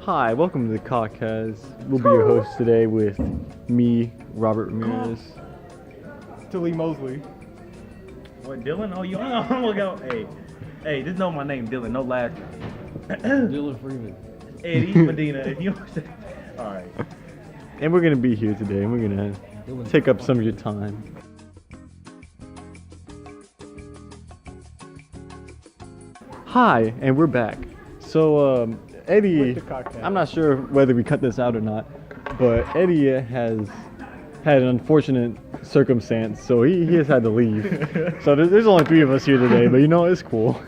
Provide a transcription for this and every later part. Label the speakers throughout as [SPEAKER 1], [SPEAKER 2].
[SPEAKER 1] Hi, welcome to the Coccast. We'll be your host today with me, Robert Ramirez.
[SPEAKER 2] Tilly Mosley.
[SPEAKER 3] What, Dylan? Oh, you I'm gonna go. Hey, just know my name, Dylan. No last name.
[SPEAKER 1] Dylan Freeman.
[SPEAKER 3] Eddie Medina. If you want to. All right.
[SPEAKER 1] And we're going to be here today, and we're going to take up some of your time. Hi, and we're back. So, Eddie,
[SPEAKER 2] With the Coccast.
[SPEAKER 1] I'm not sure whether we cut this out or not, but Eddie has had an unfortunate circumstance, so he has had to leave. So there's only 3 of us here today, but you know, it's cool.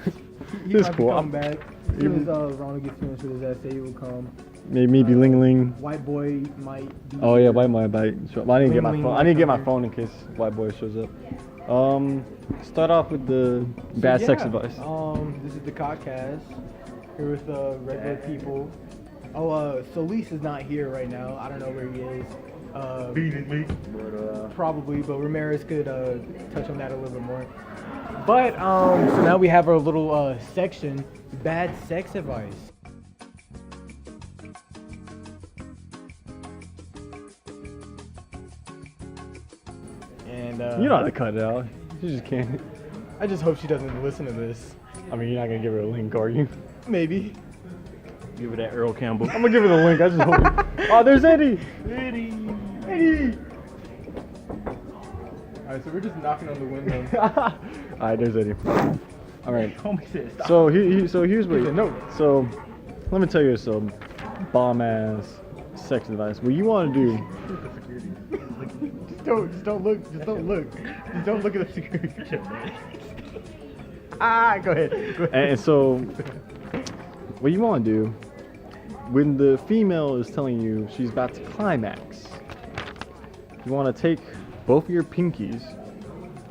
[SPEAKER 2] He
[SPEAKER 1] It's
[SPEAKER 2] might
[SPEAKER 1] cool.
[SPEAKER 2] come back. As soon as Ronald gets finished with his essay, he will come.
[SPEAKER 1] Maybe Ling Ling.
[SPEAKER 2] White boy might be
[SPEAKER 1] Oh yeah,
[SPEAKER 2] here.
[SPEAKER 1] white boy bite. I need to get my
[SPEAKER 2] Ling
[SPEAKER 1] phone.
[SPEAKER 2] Ling
[SPEAKER 1] I need to get
[SPEAKER 2] might
[SPEAKER 1] my
[SPEAKER 2] come
[SPEAKER 1] phone in case white boy shows up. Start off with the bad sex advice.
[SPEAKER 2] This is the Coccast. Here with regular people. Oh, Solis is not here right now. I don't know where he is.
[SPEAKER 3] Beating me. But,
[SPEAKER 2] Probably, but Ramirez could touch on that a little bit more. But so now we have our little section, bad sex advice. And
[SPEAKER 1] You know how to cut it out. You just can't.
[SPEAKER 2] I just hope she doesn't listen to this.
[SPEAKER 1] I mean, you're not gonna give her a link, are you?
[SPEAKER 2] Maybe.
[SPEAKER 3] give her that Earl Campbell.
[SPEAKER 1] I'm gonna give her the link. I just hope. Oh, there's Eddie.
[SPEAKER 2] Eddie. Alright, so we're just knocking on the window.
[SPEAKER 1] All right, there's Eddie. All right.
[SPEAKER 3] Homie said stop.
[SPEAKER 1] So here's what.
[SPEAKER 2] No.
[SPEAKER 1] So let me tell you some bomb ass sex advice. What you want to do?
[SPEAKER 2] Just don't look. Just don't look at the security. Go ahead.
[SPEAKER 1] And so, what you want to do when the female is telling you she's about to climax, you want to take both of your pinkies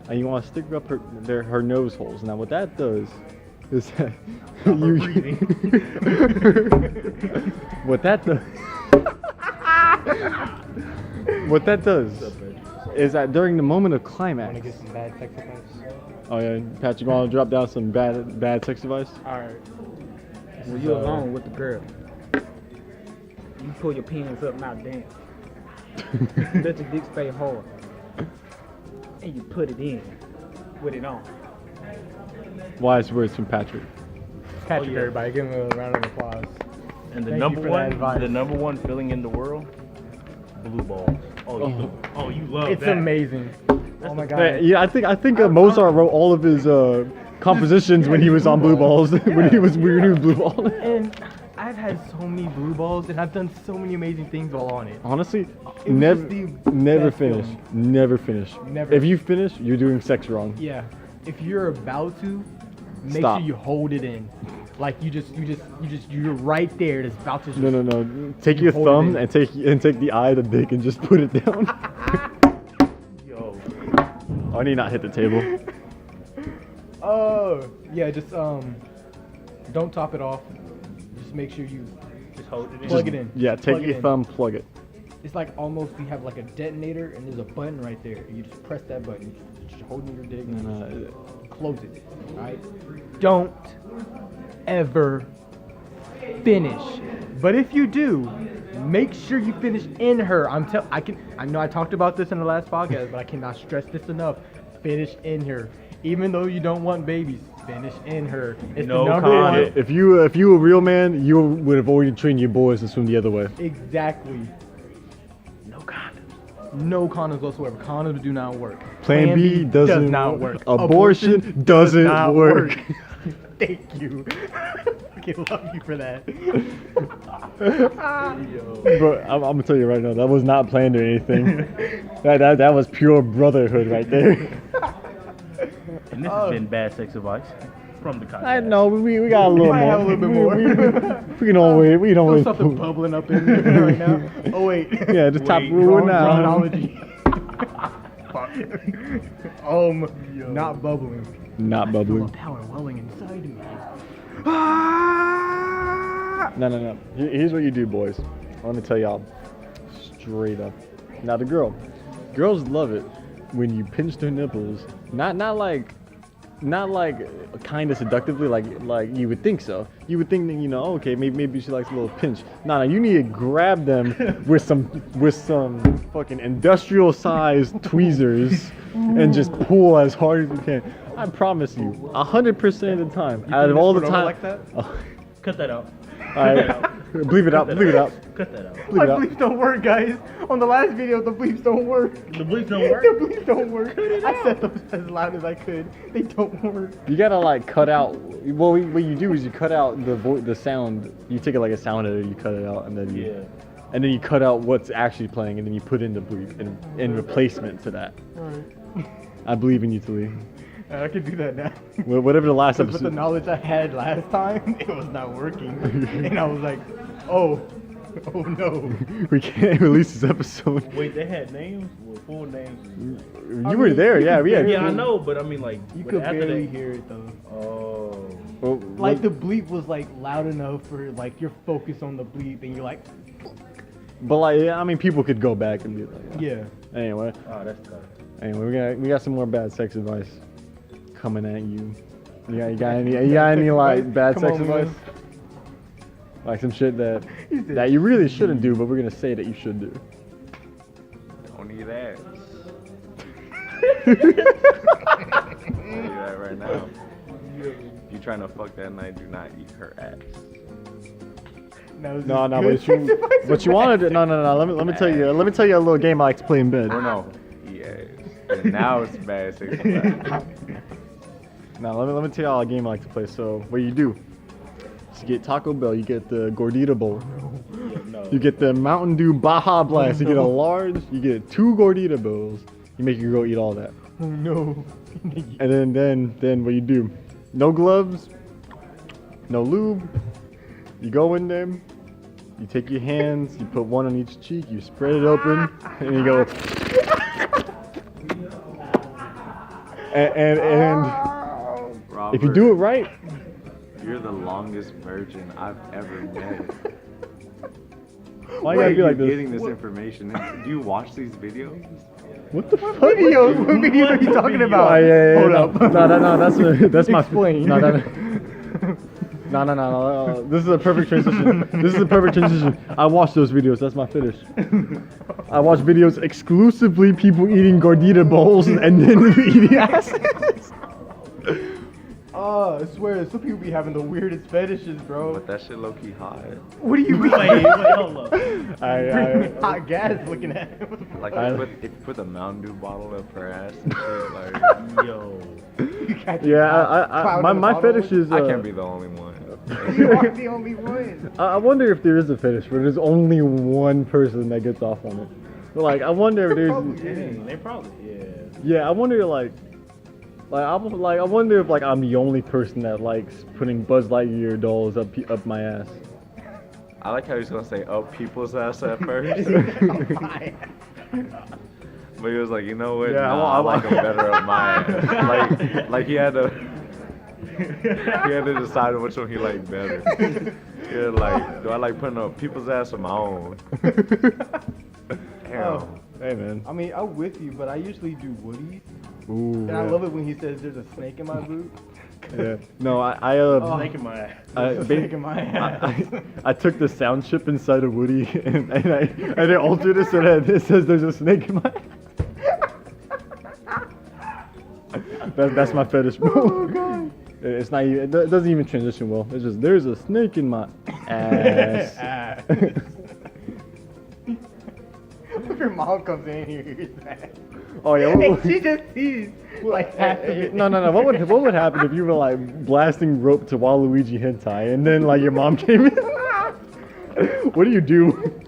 [SPEAKER 1] and you want to stick up her nose holes. Now, what that does is that what that does is that during the moment of climax.
[SPEAKER 2] Want to get some bad sex advice?
[SPEAKER 1] Oh yeah, Patrick, you want to drop down some bad sex advice?
[SPEAKER 2] Alright.
[SPEAKER 4] When you alone with the girl, you pull your pants up, not down. Let your dick stay hard, and you put it in with it on.
[SPEAKER 1] Wise words from Patrick.
[SPEAKER 2] Patrick,
[SPEAKER 3] yeah.
[SPEAKER 2] everybody, give him a round of applause.
[SPEAKER 3] And the
[SPEAKER 2] Thank
[SPEAKER 3] number
[SPEAKER 2] you for that
[SPEAKER 3] one,
[SPEAKER 2] advice.
[SPEAKER 3] feeling in the world, blue balls. Oh, you love
[SPEAKER 2] It's
[SPEAKER 3] that.
[SPEAKER 2] amazing. Oh my god.
[SPEAKER 1] Yeah, I think Mozart wrote all of his compositions when he was on Blue Balls. when he was Blue Ball.
[SPEAKER 2] And I've had so many blue balls, and I've done so many amazing things while on it.
[SPEAKER 1] Honestly,
[SPEAKER 2] was
[SPEAKER 1] never
[SPEAKER 2] just the
[SPEAKER 1] never
[SPEAKER 2] best
[SPEAKER 1] finish.
[SPEAKER 2] feeling.
[SPEAKER 1] Never finish.
[SPEAKER 2] Never.
[SPEAKER 1] If you finish, you're doing sex wrong.
[SPEAKER 2] Yeah. If you're about to, make
[SPEAKER 1] Stop.
[SPEAKER 2] sure you hold it in. Like you're right there. It's about to just.
[SPEAKER 1] No. Take your
[SPEAKER 2] hold it
[SPEAKER 1] thumb
[SPEAKER 2] in.
[SPEAKER 1] and take the eye of the dick and just put it down.
[SPEAKER 3] Yo.
[SPEAKER 1] Oh, I need not hit the table.
[SPEAKER 2] Yeah, just don't top it off. Just make sure you
[SPEAKER 3] Just hold it in.
[SPEAKER 2] plug it in.
[SPEAKER 1] Yeah, take
[SPEAKER 2] Plug it
[SPEAKER 1] your
[SPEAKER 2] in.
[SPEAKER 1] thumb, plug it.
[SPEAKER 2] It's like almost you have like a detonator and there's a button right there. You just press that button. You just hold it in your dick and close it. Alright? Don't ever finish. But if you do, make sure you finish in her. I know I talked about this in the last podcast, but I cannot stress this enough. Finish in her. Even though you don't want babies, finish in her. It's
[SPEAKER 3] No
[SPEAKER 2] the number
[SPEAKER 3] condom.
[SPEAKER 2] one.
[SPEAKER 1] If you were a real man, you would have already trained your boys to swim the other way.
[SPEAKER 2] Exactly.
[SPEAKER 3] No condoms.
[SPEAKER 2] No condoms whatsoever. Condoms do not work.
[SPEAKER 1] Plan B
[SPEAKER 2] does
[SPEAKER 1] doesn't
[SPEAKER 2] not
[SPEAKER 1] work.
[SPEAKER 2] work.
[SPEAKER 1] Abortion doesn't
[SPEAKER 2] not
[SPEAKER 1] work.
[SPEAKER 2] Thank you. I love you for that.
[SPEAKER 1] Bro, I'm gonna tell you right now, that was not planned or anything. that was pure brotherhood right there.
[SPEAKER 3] And this has been bad sex advice from the Coccast.
[SPEAKER 1] I know we got a little
[SPEAKER 2] might
[SPEAKER 1] more.
[SPEAKER 2] have a little bit more.
[SPEAKER 1] We can always
[SPEAKER 2] There's something bubbling up in there right now. Oh wait.
[SPEAKER 1] Yeah, just top
[SPEAKER 3] Wait,
[SPEAKER 1] rule now.
[SPEAKER 2] Chronology. Not bubbling.
[SPEAKER 1] Not
[SPEAKER 2] I feel a
[SPEAKER 1] bubbling.
[SPEAKER 2] power welling inside me.
[SPEAKER 1] No. Here's what you do, boys. I want to tell y'all straight up. Now girls love it when you pinch their nipples. Not like not like kind of seductively, like you would think so. You would think that, you know, okay, maybe she likes a little pinch. No, you need to grab them with some fucking industrial sized tweezers and just pull as hard as you can. I promise you, 100% of the time, out of all the time.
[SPEAKER 2] Like that?
[SPEAKER 1] Oh,
[SPEAKER 3] Cut that out.
[SPEAKER 1] all right, bleep it out. Bleep it out.
[SPEAKER 3] Cut that out.
[SPEAKER 1] Bleep
[SPEAKER 2] My
[SPEAKER 1] it out.
[SPEAKER 2] bleeps don't work, guys. On the last video, the bleeps don't work.
[SPEAKER 3] The bleeps don't work?
[SPEAKER 2] The bleeps don't work. I set them as loud as I could. They don't work.
[SPEAKER 1] You gotta like cut out. Well, what you do is you cut out the sound. You take it like a sound editor, you cut it out, and then you cut out what's actually playing, and then you put in the bleep in replacement to that.
[SPEAKER 2] Alright.
[SPEAKER 1] I believe in you, Tali.
[SPEAKER 2] I can do that now.
[SPEAKER 1] Whatever the last
[SPEAKER 2] With the
[SPEAKER 1] episode.
[SPEAKER 2] knowledge I had last time, it was not working. And I was like, oh no.
[SPEAKER 1] We can't release this episode.
[SPEAKER 3] Wait, they had names? Well, full names?
[SPEAKER 1] You were there, yeah. We had.
[SPEAKER 3] Yeah, I know, but I mean, like,
[SPEAKER 2] You
[SPEAKER 3] but
[SPEAKER 2] could
[SPEAKER 3] after
[SPEAKER 2] barely
[SPEAKER 3] they-
[SPEAKER 2] hear it though.
[SPEAKER 3] Oh.
[SPEAKER 1] Well,
[SPEAKER 2] Like the bleep was like loud enough for like you're focused on the bleep and you're like,
[SPEAKER 1] But like, yeah, I mean, people could go back and be like,
[SPEAKER 2] yeah.
[SPEAKER 1] Anyway,
[SPEAKER 3] Oh, that's tough.
[SPEAKER 1] we got some more bad sex advice coming at you. You got any like bad
[SPEAKER 2] Come
[SPEAKER 1] sex
[SPEAKER 2] on,
[SPEAKER 1] advice?
[SPEAKER 2] man.
[SPEAKER 1] Like some shit that
[SPEAKER 2] He said,
[SPEAKER 1] that you really shouldn't do, but we're gonna say that you should do.
[SPEAKER 5] Don't eat ass. Don't eat that right now. If you trying to fuck that night, do not eat her ass.
[SPEAKER 2] No,
[SPEAKER 1] But you wanted to. No. Let me tell you a little game I like to play in bed.
[SPEAKER 5] Or no, eat ass. And now it's bad sex advice.
[SPEAKER 1] Now let me tell y'all a game I like to play. So what you do is you get Taco Bell, you get the Gordita Bowl,
[SPEAKER 3] Yeah, no.
[SPEAKER 1] you get the Mountain Dew Baja Blast, you get a large, you get 2 Gordita Bowls, you make your girl eat all that.
[SPEAKER 2] Oh no.
[SPEAKER 1] And then what you do? No gloves, no lube. You go in there, you take your hands, you put one on each cheek, you spread it open, and you go. And
[SPEAKER 5] Robert,
[SPEAKER 1] if you do it right,
[SPEAKER 5] you're the longest virgin I've ever met.
[SPEAKER 1] why you
[SPEAKER 5] Where
[SPEAKER 1] gotta be
[SPEAKER 5] are
[SPEAKER 1] like
[SPEAKER 5] you
[SPEAKER 1] this?
[SPEAKER 5] getting this information? Do you watch these videos?
[SPEAKER 1] What the fuck?
[SPEAKER 2] Videos? What videos are you talking about?
[SPEAKER 1] Oh, yeah,
[SPEAKER 2] Hold
[SPEAKER 1] no.
[SPEAKER 2] up.
[SPEAKER 1] No, that's my.
[SPEAKER 2] Explain.
[SPEAKER 1] No. This is a perfect transition. I watch those videos. That's my fetish. I watch videos exclusively people eating Gordita bowls and then eating asses.
[SPEAKER 2] Oh, I swear, some people be having the weirdest fetishes, bro.
[SPEAKER 5] But that shit low key hot.
[SPEAKER 2] What do you mean?
[SPEAKER 3] Wait, hold up.
[SPEAKER 2] Bring hot gas looking at him.
[SPEAKER 5] Like if you put the Mountain Dew bottle up her ass and shit, like
[SPEAKER 3] Yo.
[SPEAKER 1] Yeah, my fetish is.
[SPEAKER 5] I can't be the only one.
[SPEAKER 2] You are the only one.
[SPEAKER 1] I wonder if there is a fetish where there's only one person that gets off on it. But like, I wonder if
[SPEAKER 2] Probably
[SPEAKER 1] there's.
[SPEAKER 2] is.
[SPEAKER 3] They probably, yeah.
[SPEAKER 1] Yeah, I wonder I wonder if like I'm the only person that likes putting Buzz Lightyear dolls up my ass.
[SPEAKER 5] I like how he's gonna say up people's ass at first. But he was like, you know what?
[SPEAKER 1] Yeah,
[SPEAKER 5] Nah, I like him better up my ass. Like he had to decide which one he liked better. Yeah, like, do I like putting up people's ass or my own? Damn.
[SPEAKER 2] Oh.
[SPEAKER 1] Hey man.
[SPEAKER 2] I mean, I'm with you, but I usually do Woody.
[SPEAKER 1] Ooh.
[SPEAKER 2] And I love it when he says there's a snake in my boot.
[SPEAKER 1] Yeah. No, I
[SPEAKER 3] Snake in my ass.
[SPEAKER 2] There's a snake in my ass.
[SPEAKER 1] I took the sound chip inside of Woody and I altered it so that it says there's a snake in my ass. That's my fetish, bro.
[SPEAKER 2] Oh, God.
[SPEAKER 1] It's not even, it doesn't even transition well. It's just there's a snake in my ass.
[SPEAKER 2] Ass. If your mom comes in here, hears that.
[SPEAKER 1] Oh yeah.
[SPEAKER 2] And she just sees like half of it.
[SPEAKER 1] No. What would happen if you were like blasting rope to Waluigi hentai and then like your mom came in? What do you do?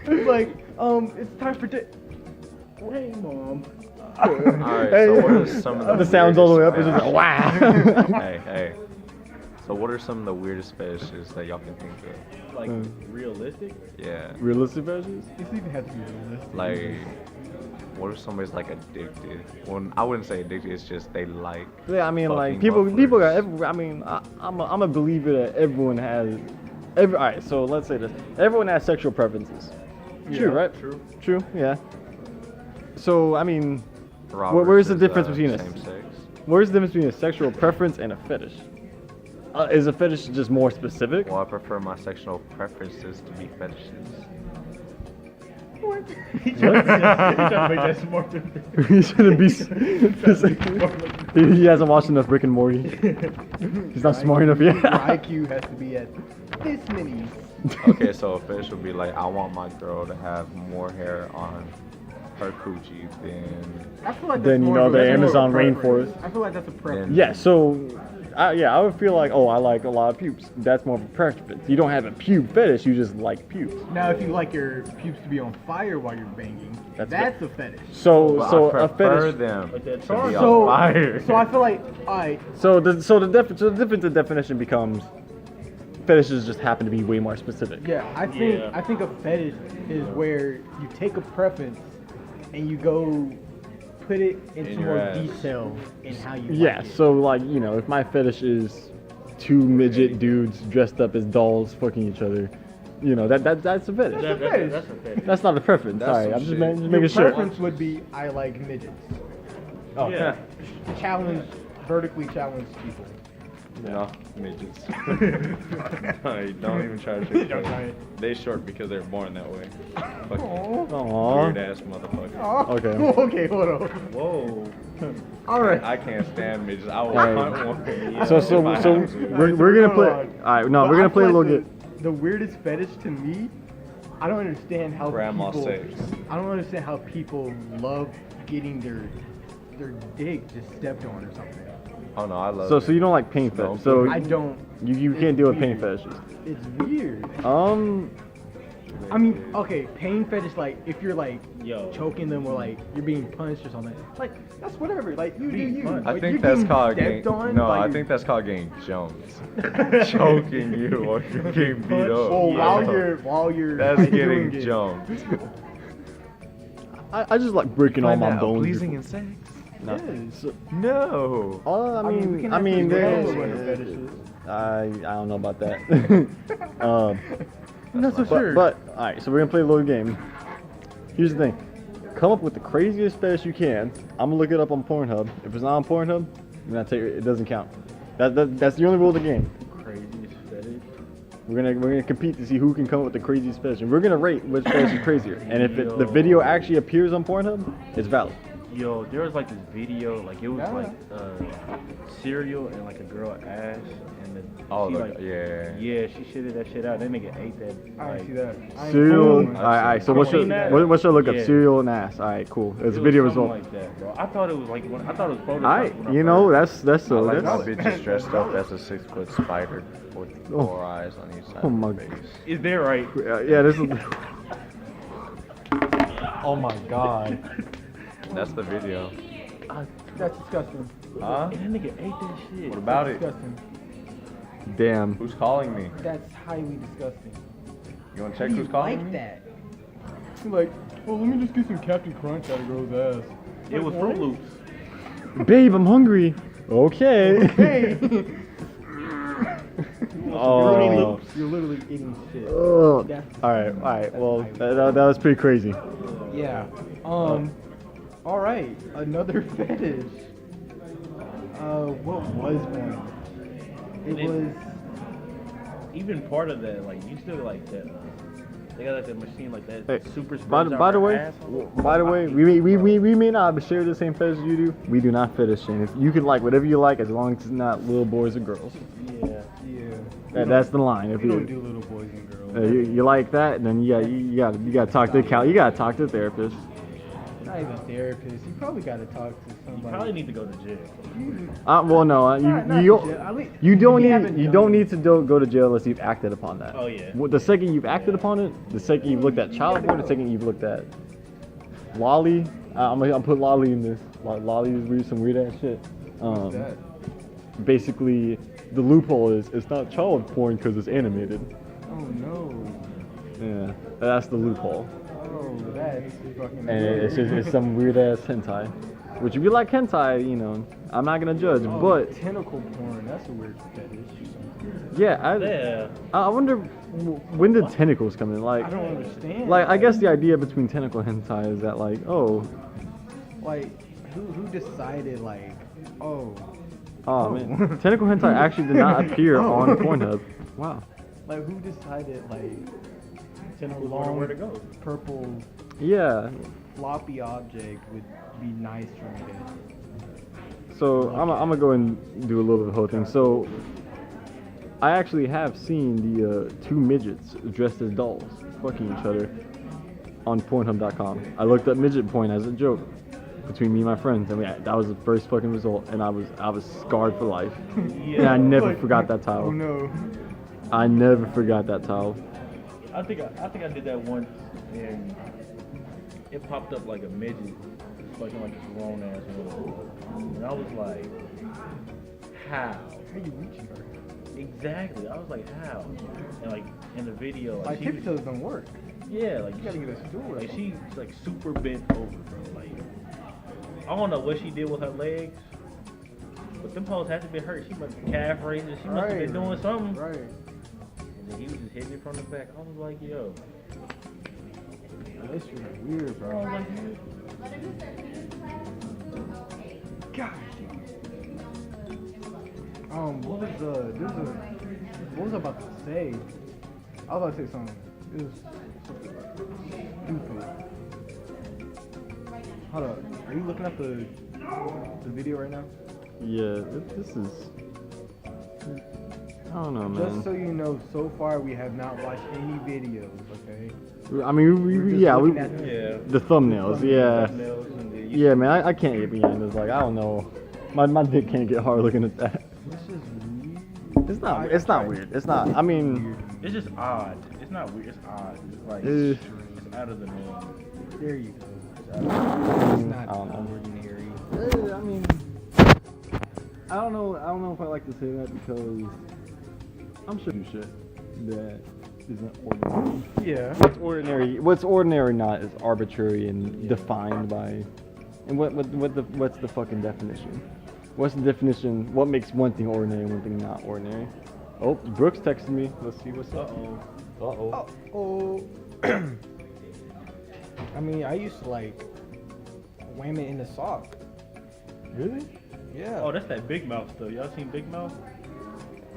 [SPEAKER 2] It's like, it's time for Hey, mom.
[SPEAKER 5] Alright,
[SPEAKER 1] Hey,
[SPEAKER 5] so what are some of the
[SPEAKER 1] sounds all the way up. It's
[SPEAKER 5] weirdest
[SPEAKER 1] just like, wow.
[SPEAKER 5] Hey. So what are some of the weirdest fetishes that y'all can think of?
[SPEAKER 3] Like, realistic?
[SPEAKER 5] Yeah.
[SPEAKER 1] Realistic fetishes?
[SPEAKER 2] This even has to be realistic.
[SPEAKER 5] Like, what if somebody's like addicted? Well, I wouldn't say addicted. It's just they like.
[SPEAKER 1] Yeah, I mean, like
[SPEAKER 5] fucking
[SPEAKER 1] people got.
[SPEAKER 5] mufflers.
[SPEAKER 1] I mean, I'm a believer that everyone has. All right, so let's say this: everyone has sexual preferences. True, right?
[SPEAKER 3] True.
[SPEAKER 1] Yeah. So I mean,
[SPEAKER 5] Robert
[SPEAKER 1] where's the
[SPEAKER 5] says,
[SPEAKER 1] difference between us?
[SPEAKER 5] Same sex.
[SPEAKER 1] Where's the difference between a sexual preference and a fetish? Is a fetish just more specific?
[SPEAKER 5] Well, I prefer my sexual preferences to be fetishes.
[SPEAKER 3] He's trying to make that smarter.
[SPEAKER 1] He shouldn't be. He hasn't watched enough Rick and Morty. He's not smart enough yet.
[SPEAKER 2] Your IQ has to be at this many.
[SPEAKER 5] Okay, so a fetish would be like, I want my girl to have more hair on her coochie than.
[SPEAKER 2] I feel like
[SPEAKER 1] Then,
[SPEAKER 2] that's
[SPEAKER 1] you
[SPEAKER 2] more
[SPEAKER 1] know,
[SPEAKER 2] of a-
[SPEAKER 1] the
[SPEAKER 2] that's more of a
[SPEAKER 1] Amazon
[SPEAKER 2] preference.
[SPEAKER 1] rainforest.
[SPEAKER 2] I feel like that's a preference.
[SPEAKER 1] Yeah, so, I would feel like, oh, I like a lot of pubes. That's more of a preference. You don't have a pube fetish, you just like pubes.
[SPEAKER 2] Now, if you like your pubes to be on fire while you're banging, that's a fetish.
[SPEAKER 1] So,
[SPEAKER 5] Well,
[SPEAKER 1] so
[SPEAKER 5] I
[SPEAKER 1] a
[SPEAKER 5] prefer
[SPEAKER 1] fetish.
[SPEAKER 5] them
[SPEAKER 3] Like
[SPEAKER 5] to
[SPEAKER 3] that
[SPEAKER 5] be
[SPEAKER 3] tar-
[SPEAKER 5] on
[SPEAKER 2] So,
[SPEAKER 5] fire.
[SPEAKER 2] so I feel like, alright,
[SPEAKER 1] So the difference of definition becomes fetishes just happen to be way more specific.
[SPEAKER 2] yeah, I think a fetish is where you take a preference and you go put it into
[SPEAKER 5] In your
[SPEAKER 2] more
[SPEAKER 5] ass.
[SPEAKER 2] detail in how you
[SPEAKER 1] Yeah,
[SPEAKER 2] like it.
[SPEAKER 1] so like, you know, if my fetish is two midget dudes dressed up as dolls fucking each other, you know, that's a fetish.
[SPEAKER 2] That's a fetish.
[SPEAKER 3] That's a fetish.
[SPEAKER 1] That's not a preference.
[SPEAKER 5] That's
[SPEAKER 1] Sorry,
[SPEAKER 5] some
[SPEAKER 1] I'm just,
[SPEAKER 5] shit.
[SPEAKER 1] just
[SPEAKER 2] Your
[SPEAKER 1] making sure.
[SPEAKER 2] preference would be I like midgets.
[SPEAKER 1] Oh,
[SPEAKER 3] Yeah.
[SPEAKER 2] Challenge, vertically challenged people.
[SPEAKER 5] No, midgets. Hey, don't even try to trick
[SPEAKER 2] Don't
[SPEAKER 5] me.
[SPEAKER 2] try it.
[SPEAKER 5] They short because they're born that way. Fucking
[SPEAKER 1] Aw.
[SPEAKER 5] weird ass motherfucker.
[SPEAKER 1] Okay.
[SPEAKER 2] Okay, hold on.
[SPEAKER 3] Whoa.
[SPEAKER 2] All right.
[SPEAKER 5] I can't stand midgets. I will
[SPEAKER 1] Hey.
[SPEAKER 5] hunt one.
[SPEAKER 1] So
[SPEAKER 5] if I have to.
[SPEAKER 1] we're gonna play.
[SPEAKER 2] Hold on.
[SPEAKER 1] All right, no,
[SPEAKER 2] But
[SPEAKER 1] we're
[SPEAKER 2] I
[SPEAKER 1] gonna play a
[SPEAKER 2] feel
[SPEAKER 1] little
[SPEAKER 2] like
[SPEAKER 1] bit.
[SPEAKER 2] The weirdest fetish to me, I don't understand how
[SPEAKER 5] Grandma
[SPEAKER 2] people.
[SPEAKER 5] sex.
[SPEAKER 2] I don't understand how people love getting their dick just stepped on or something.
[SPEAKER 5] Oh no, I love
[SPEAKER 1] So
[SPEAKER 5] it.
[SPEAKER 1] you don't like pain
[SPEAKER 5] No.
[SPEAKER 1] fetish. So
[SPEAKER 2] I don't.
[SPEAKER 1] you
[SPEAKER 2] it's
[SPEAKER 1] can't deal with pain
[SPEAKER 2] weird.
[SPEAKER 1] fetishes.
[SPEAKER 2] It's weird. I mean, okay, pain fetish, like if you're like
[SPEAKER 3] Yo.
[SPEAKER 2] choking them or like you're being punched or something, like that's whatever. Like you do
[SPEAKER 3] Being
[SPEAKER 2] you.
[SPEAKER 3] punched.
[SPEAKER 5] I
[SPEAKER 2] Like,
[SPEAKER 5] think
[SPEAKER 2] you're
[SPEAKER 5] that's
[SPEAKER 2] getting
[SPEAKER 5] called
[SPEAKER 2] stepped
[SPEAKER 5] getting.
[SPEAKER 2] on
[SPEAKER 5] No,
[SPEAKER 2] by
[SPEAKER 5] I
[SPEAKER 2] your-
[SPEAKER 5] think that's called getting jumped. Choking you or you're getting beat up.
[SPEAKER 2] Oh,
[SPEAKER 5] Yeah.
[SPEAKER 2] while you're
[SPEAKER 5] That's
[SPEAKER 2] like,
[SPEAKER 5] getting
[SPEAKER 2] doing it.
[SPEAKER 5] jumped.
[SPEAKER 1] I just like breaking all my bones.
[SPEAKER 5] Pleasing in sex?
[SPEAKER 1] No.
[SPEAKER 2] Yes.
[SPEAKER 1] So,
[SPEAKER 5] No.
[SPEAKER 1] I
[SPEAKER 2] we
[SPEAKER 1] mean,
[SPEAKER 2] can
[SPEAKER 1] I
[SPEAKER 2] have
[SPEAKER 1] mean,
[SPEAKER 2] this
[SPEAKER 1] there's,
[SPEAKER 2] go over fetishes.
[SPEAKER 1] I don't know about that.
[SPEAKER 2] Not so sure.
[SPEAKER 1] But all right, so we're gonna play a little game. Here's the thing: come up with the craziest fetish you can. I'm gonna look it up on Pornhub. If it's not on Pornhub, I'm gonna tell you it doesn't count. That's the only rule of the game.
[SPEAKER 3] Craziest fetish.
[SPEAKER 1] We're gonna compete to see who can come up with the craziest fetish, and we're gonna rate which fetish is crazier. And if the video actually appears on Pornhub, it's valid.
[SPEAKER 3] Yo, there was like this video, like it was
[SPEAKER 2] Yeah.
[SPEAKER 3] like cereal and like a girl ass and then
[SPEAKER 5] Oh,
[SPEAKER 3] she
[SPEAKER 5] look,
[SPEAKER 3] like
[SPEAKER 5] yeah.
[SPEAKER 3] she shitted that shit out. That nigga ate that.
[SPEAKER 2] I
[SPEAKER 3] like,
[SPEAKER 2] didn't see that. I ain't
[SPEAKER 1] Cereal.
[SPEAKER 2] seen
[SPEAKER 1] All
[SPEAKER 2] that.
[SPEAKER 1] right. So
[SPEAKER 3] I've
[SPEAKER 1] what's your
[SPEAKER 3] seen that.
[SPEAKER 1] what's your look up?
[SPEAKER 3] Yeah.
[SPEAKER 1] Cereal and ass. All right, cool.
[SPEAKER 3] it
[SPEAKER 1] It's a
[SPEAKER 3] was
[SPEAKER 1] video
[SPEAKER 3] something
[SPEAKER 1] result.
[SPEAKER 3] like that, bro. I thought it was like I thought it was Photoshop.
[SPEAKER 1] All right,
[SPEAKER 3] when I
[SPEAKER 1] you know
[SPEAKER 3] first-
[SPEAKER 1] that's
[SPEAKER 5] I
[SPEAKER 1] so
[SPEAKER 5] like how
[SPEAKER 1] that's.
[SPEAKER 5] bitches dressed up as a 6-foot spider with
[SPEAKER 1] Oh.
[SPEAKER 5] 4 eyes on each side
[SPEAKER 1] Oh
[SPEAKER 5] of
[SPEAKER 1] my
[SPEAKER 5] their face.
[SPEAKER 3] Is there right?
[SPEAKER 1] Yeah, this is. Oh my god.
[SPEAKER 5] That's the video.
[SPEAKER 2] That's disgusting.
[SPEAKER 5] Huh?
[SPEAKER 3] And that nigga ate that shit.
[SPEAKER 5] What about it?
[SPEAKER 2] Disgusting.
[SPEAKER 1] Damn.
[SPEAKER 5] Who's calling me?
[SPEAKER 2] That's highly disgusting.
[SPEAKER 5] You want to check
[SPEAKER 2] How do
[SPEAKER 5] who's
[SPEAKER 2] you
[SPEAKER 5] calling
[SPEAKER 2] like
[SPEAKER 5] me?
[SPEAKER 2] that? You're like, well, let me just get some Captain Crunch out of girl's ass.
[SPEAKER 3] It was Fruit Loops.
[SPEAKER 1] Babe, I'm hungry. Okay.
[SPEAKER 2] Hey.
[SPEAKER 1] Oh.
[SPEAKER 2] You're literally eating shit.
[SPEAKER 1] Ugh.
[SPEAKER 2] That's-
[SPEAKER 1] All right. Well, that was pretty crazy.
[SPEAKER 2] Yeah. All right. Another fetish. What was one? It
[SPEAKER 3] It-
[SPEAKER 2] was.
[SPEAKER 3] Even part of that, like you still like that. They got like that machine like that.
[SPEAKER 1] Hey,
[SPEAKER 3] super.
[SPEAKER 1] by
[SPEAKER 3] spreads out
[SPEAKER 1] the
[SPEAKER 3] her
[SPEAKER 1] way,
[SPEAKER 3] asshole.
[SPEAKER 1] we may not share the same fetish you do. We do not fetish shame. If you can like whatever you like as long as it's not little boys or girls.
[SPEAKER 3] Yeah.
[SPEAKER 2] Yeah.
[SPEAKER 1] That's the line. If
[SPEAKER 2] We don't
[SPEAKER 1] you
[SPEAKER 2] do little boys and girls.
[SPEAKER 1] you like that, then you gotta talk to you gotta talk to the therapist.
[SPEAKER 2] Not even therapist. You probably got to talk to
[SPEAKER 3] You
[SPEAKER 2] somebody.
[SPEAKER 3] probably need to go to jail.
[SPEAKER 1] Well, no,
[SPEAKER 2] Not
[SPEAKER 1] you
[SPEAKER 2] jail. At least-
[SPEAKER 1] you don't
[SPEAKER 2] we haven't
[SPEAKER 1] need you
[SPEAKER 2] done
[SPEAKER 1] don't
[SPEAKER 2] it.
[SPEAKER 1] need to go to jail unless you've acted upon that.
[SPEAKER 3] Oh, yeah.
[SPEAKER 1] The second you've acted upon it, the second you've looked at child porn, the second you've looked at lolly. I'm gonna put lolly in this. Lolly is weird, some weird ass shit.
[SPEAKER 2] What's that?
[SPEAKER 1] Basically, the loophole is it's not child porn because it's animated.
[SPEAKER 2] Oh no.
[SPEAKER 1] Yeah, that's the loophole.
[SPEAKER 2] Oh, that's fucking.
[SPEAKER 1] And it's some weird ass hentai. Which if you like hentai, you know, I'm not gonna judge,
[SPEAKER 2] Oh,
[SPEAKER 1] but
[SPEAKER 2] tentacle porn. That's a weird fetish.
[SPEAKER 1] yeah,
[SPEAKER 3] Yeah.
[SPEAKER 1] I wonder when did tentacles come in?
[SPEAKER 2] I don't understand.
[SPEAKER 1] Like I guess the idea between tentacle hentai is that like, oh,
[SPEAKER 2] Like, who decided like Oh.
[SPEAKER 1] Oh man, tentacle hentai actually did not appear on Pornhub. Wow.
[SPEAKER 2] Like who decided like
[SPEAKER 3] Tentacles were
[SPEAKER 2] long
[SPEAKER 3] where to go.
[SPEAKER 2] purple
[SPEAKER 1] Yeah.
[SPEAKER 2] floppy object would be nice for me to.
[SPEAKER 1] So I'm gonna go and do a little bit of the whole thing. So I actually have seen the two midgets dressed as dolls fucking each other on Pornhub.com. I looked up midget porn as a joke between me and my friends, and that was the first fucking result, and I was scarred for life. And I never forgot that towel.
[SPEAKER 2] Oh no.
[SPEAKER 1] I never forgot that towel.
[SPEAKER 3] I think I did that once, and it popped up like a midget, fucking like a grown ass woman, and I was like, how?
[SPEAKER 2] How you reaching her?
[SPEAKER 3] Exactly. I was like, how? And like in the video,
[SPEAKER 2] Like
[SPEAKER 3] she
[SPEAKER 2] tippy
[SPEAKER 3] was,
[SPEAKER 2] toes don't work.
[SPEAKER 3] yeah, like
[SPEAKER 2] You gotta get a stool.
[SPEAKER 3] like she's like super bent over, bro. Like I don't know what she did with her legs, but them hoes had to be hurt. She must have calf raises. She must have been doing something.
[SPEAKER 2] Right.
[SPEAKER 3] And then he was just hitting it from the back. I was like, yo.
[SPEAKER 2] This shit is weird,
[SPEAKER 3] I
[SPEAKER 2] bro.
[SPEAKER 3] was like,
[SPEAKER 2] God. What was I about to say? I was about to say something. It was stupid. Hold up. Are you looking at the video right now?
[SPEAKER 1] Yeah, this is. I don't know, man.
[SPEAKER 2] Just so you know, so far we have not watched any videos, okay?
[SPEAKER 1] I mean,
[SPEAKER 2] We're just
[SPEAKER 1] yeah,
[SPEAKER 2] looking at them.
[SPEAKER 3] yeah.
[SPEAKER 1] the thumbnails, yeah.
[SPEAKER 3] Nails and the-
[SPEAKER 1] Yeah, man, I can't get behind this. Like, I don't know. My dick can't get hard looking at that.
[SPEAKER 2] This is weird.
[SPEAKER 1] It's not weird. It's not. I mean,
[SPEAKER 3] It's just odd. It's not weird. It's odd. It's like
[SPEAKER 1] Uh,
[SPEAKER 3] it's out of the norm.
[SPEAKER 2] There you go.
[SPEAKER 1] I
[SPEAKER 2] It's not
[SPEAKER 1] don't know.
[SPEAKER 2] ordinary.
[SPEAKER 1] I mean, I don't know if I like to say that because I'm sure you shit that isn't ordinary.
[SPEAKER 2] Yeah.
[SPEAKER 1] What's ordinary not is arbitrary and defined by. And what's the fucking definition? What's the definition? What makes one thing ordinary and one thing not ordinary? Oh, Brooks texted me. Let's see what's up. Uh-oh.
[SPEAKER 2] Oh. I mean, I used to like wham it in the sock.
[SPEAKER 1] Really?
[SPEAKER 2] Yeah.
[SPEAKER 3] Oh, that's that Big Mouth stuff. Y'all seen Big Mouth?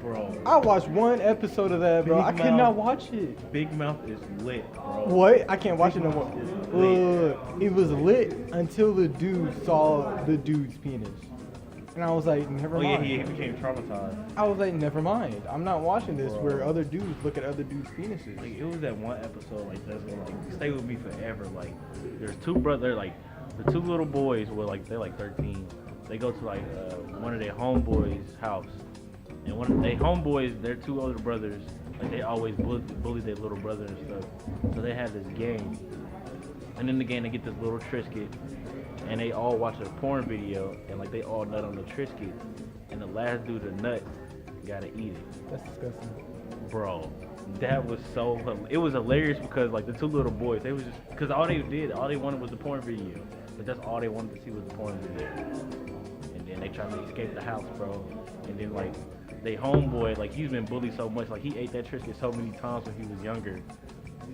[SPEAKER 3] Bro,
[SPEAKER 2] I watched one episode of that, bro.
[SPEAKER 3] Big
[SPEAKER 2] I could
[SPEAKER 3] Mouth.
[SPEAKER 2] not watch it.
[SPEAKER 3] Big Mouth is lit, bro.
[SPEAKER 2] What? I can't watch it no more.
[SPEAKER 3] Lit.
[SPEAKER 2] It was lit until the dude saw the dude's penis. And I was like, never
[SPEAKER 3] Oh yeah,
[SPEAKER 2] mind.
[SPEAKER 3] he became traumatized.
[SPEAKER 2] I was like, never mind. I'm not watching this
[SPEAKER 3] Bro.
[SPEAKER 2] where other dudes look at other dudes' penises.
[SPEAKER 3] Like it was that one episode like that's gonna like stay with me forever. Like there's two brothers, like the two little boys were like they're like 13. They go to like one of their homeboys' house, and one of their homeboys, their two older brothers, like they always bully their little brother and stuff. So they have this game, and in the game they get this little Trisket, and they all watch a porn video, and like they all nut on the Trisket, and the last dude to nut gotta eat it.
[SPEAKER 2] That's disgusting.
[SPEAKER 3] Bro, that was so, it was hilarious because like the two little boys, they was just, because all they wanted was the porn video. But that's all they wanted to see was the porn video. And then they tried to escape the house, bro. And then like, they homeboy, like he's been bullied so much, like he ate that Trisket so many times when he was younger.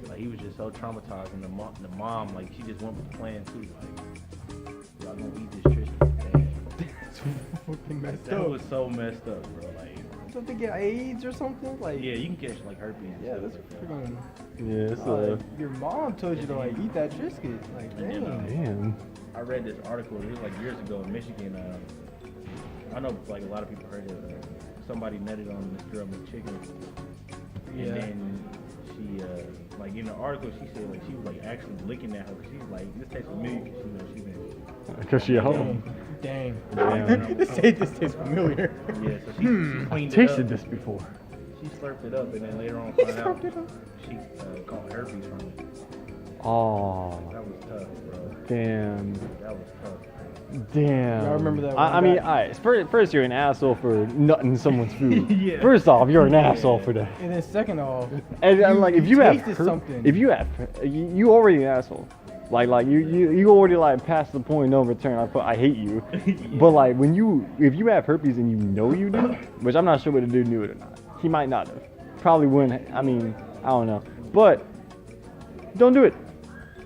[SPEAKER 3] Like he was just so traumatized, and the mom, like she just went with the plan too. Like, y'all gonna eat this Trisket. Damn.
[SPEAKER 2] That's fucking messed
[SPEAKER 3] That
[SPEAKER 2] up.
[SPEAKER 3] was so messed up, bro. Like,
[SPEAKER 2] Don't they get AIDS or something? Like,
[SPEAKER 3] yeah, you can catch like herpes.
[SPEAKER 2] yeah, that's freaking.
[SPEAKER 1] Yeah, it's
[SPEAKER 2] Your mom told you to like eat that Trisket. Like,
[SPEAKER 3] And then,
[SPEAKER 2] damn.
[SPEAKER 1] damn.
[SPEAKER 3] I read this article, it was like years ago in Michigan. I know like a lot of people heard it. Somebody nutted on this girl McChicken. And
[SPEAKER 2] Yeah.
[SPEAKER 3] then she, like in the article, she said like she was like actually licking at her because she was like, this tastes familiar because you know she been.
[SPEAKER 1] Because she at home.
[SPEAKER 2] Dang.
[SPEAKER 1] Damn.
[SPEAKER 2] this tastes familiar.
[SPEAKER 3] Yeah, so she cleaned it
[SPEAKER 1] Tasted
[SPEAKER 3] up.
[SPEAKER 1] this before.
[SPEAKER 3] She slurped it up and then later on
[SPEAKER 2] He
[SPEAKER 3] found out
[SPEAKER 2] slurped it up.
[SPEAKER 3] she caught herpes from it.
[SPEAKER 1] Oh,
[SPEAKER 3] That was tough, bro.
[SPEAKER 1] damn.
[SPEAKER 3] That was tough.
[SPEAKER 1] Damn.
[SPEAKER 2] Y'all remember that
[SPEAKER 1] I
[SPEAKER 2] one
[SPEAKER 1] mean,
[SPEAKER 2] guy?
[SPEAKER 1] alright. First, you're an asshole for nutting someone's food.
[SPEAKER 3] Yeah.
[SPEAKER 1] First off, you're an asshole for that.
[SPEAKER 2] And then second off,
[SPEAKER 1] And I'm like, if you have,
[SPEAKER 2] tasted something.
[SPEAKER 1] if you have, you already an asshole. Like you already like past the point of no return. I hate you. But like if you have herpes and you know you do, which I'm not sure whether the dude knew it or not. He might not have. Probably wouldn't. I mean, I don't know. But don't do it.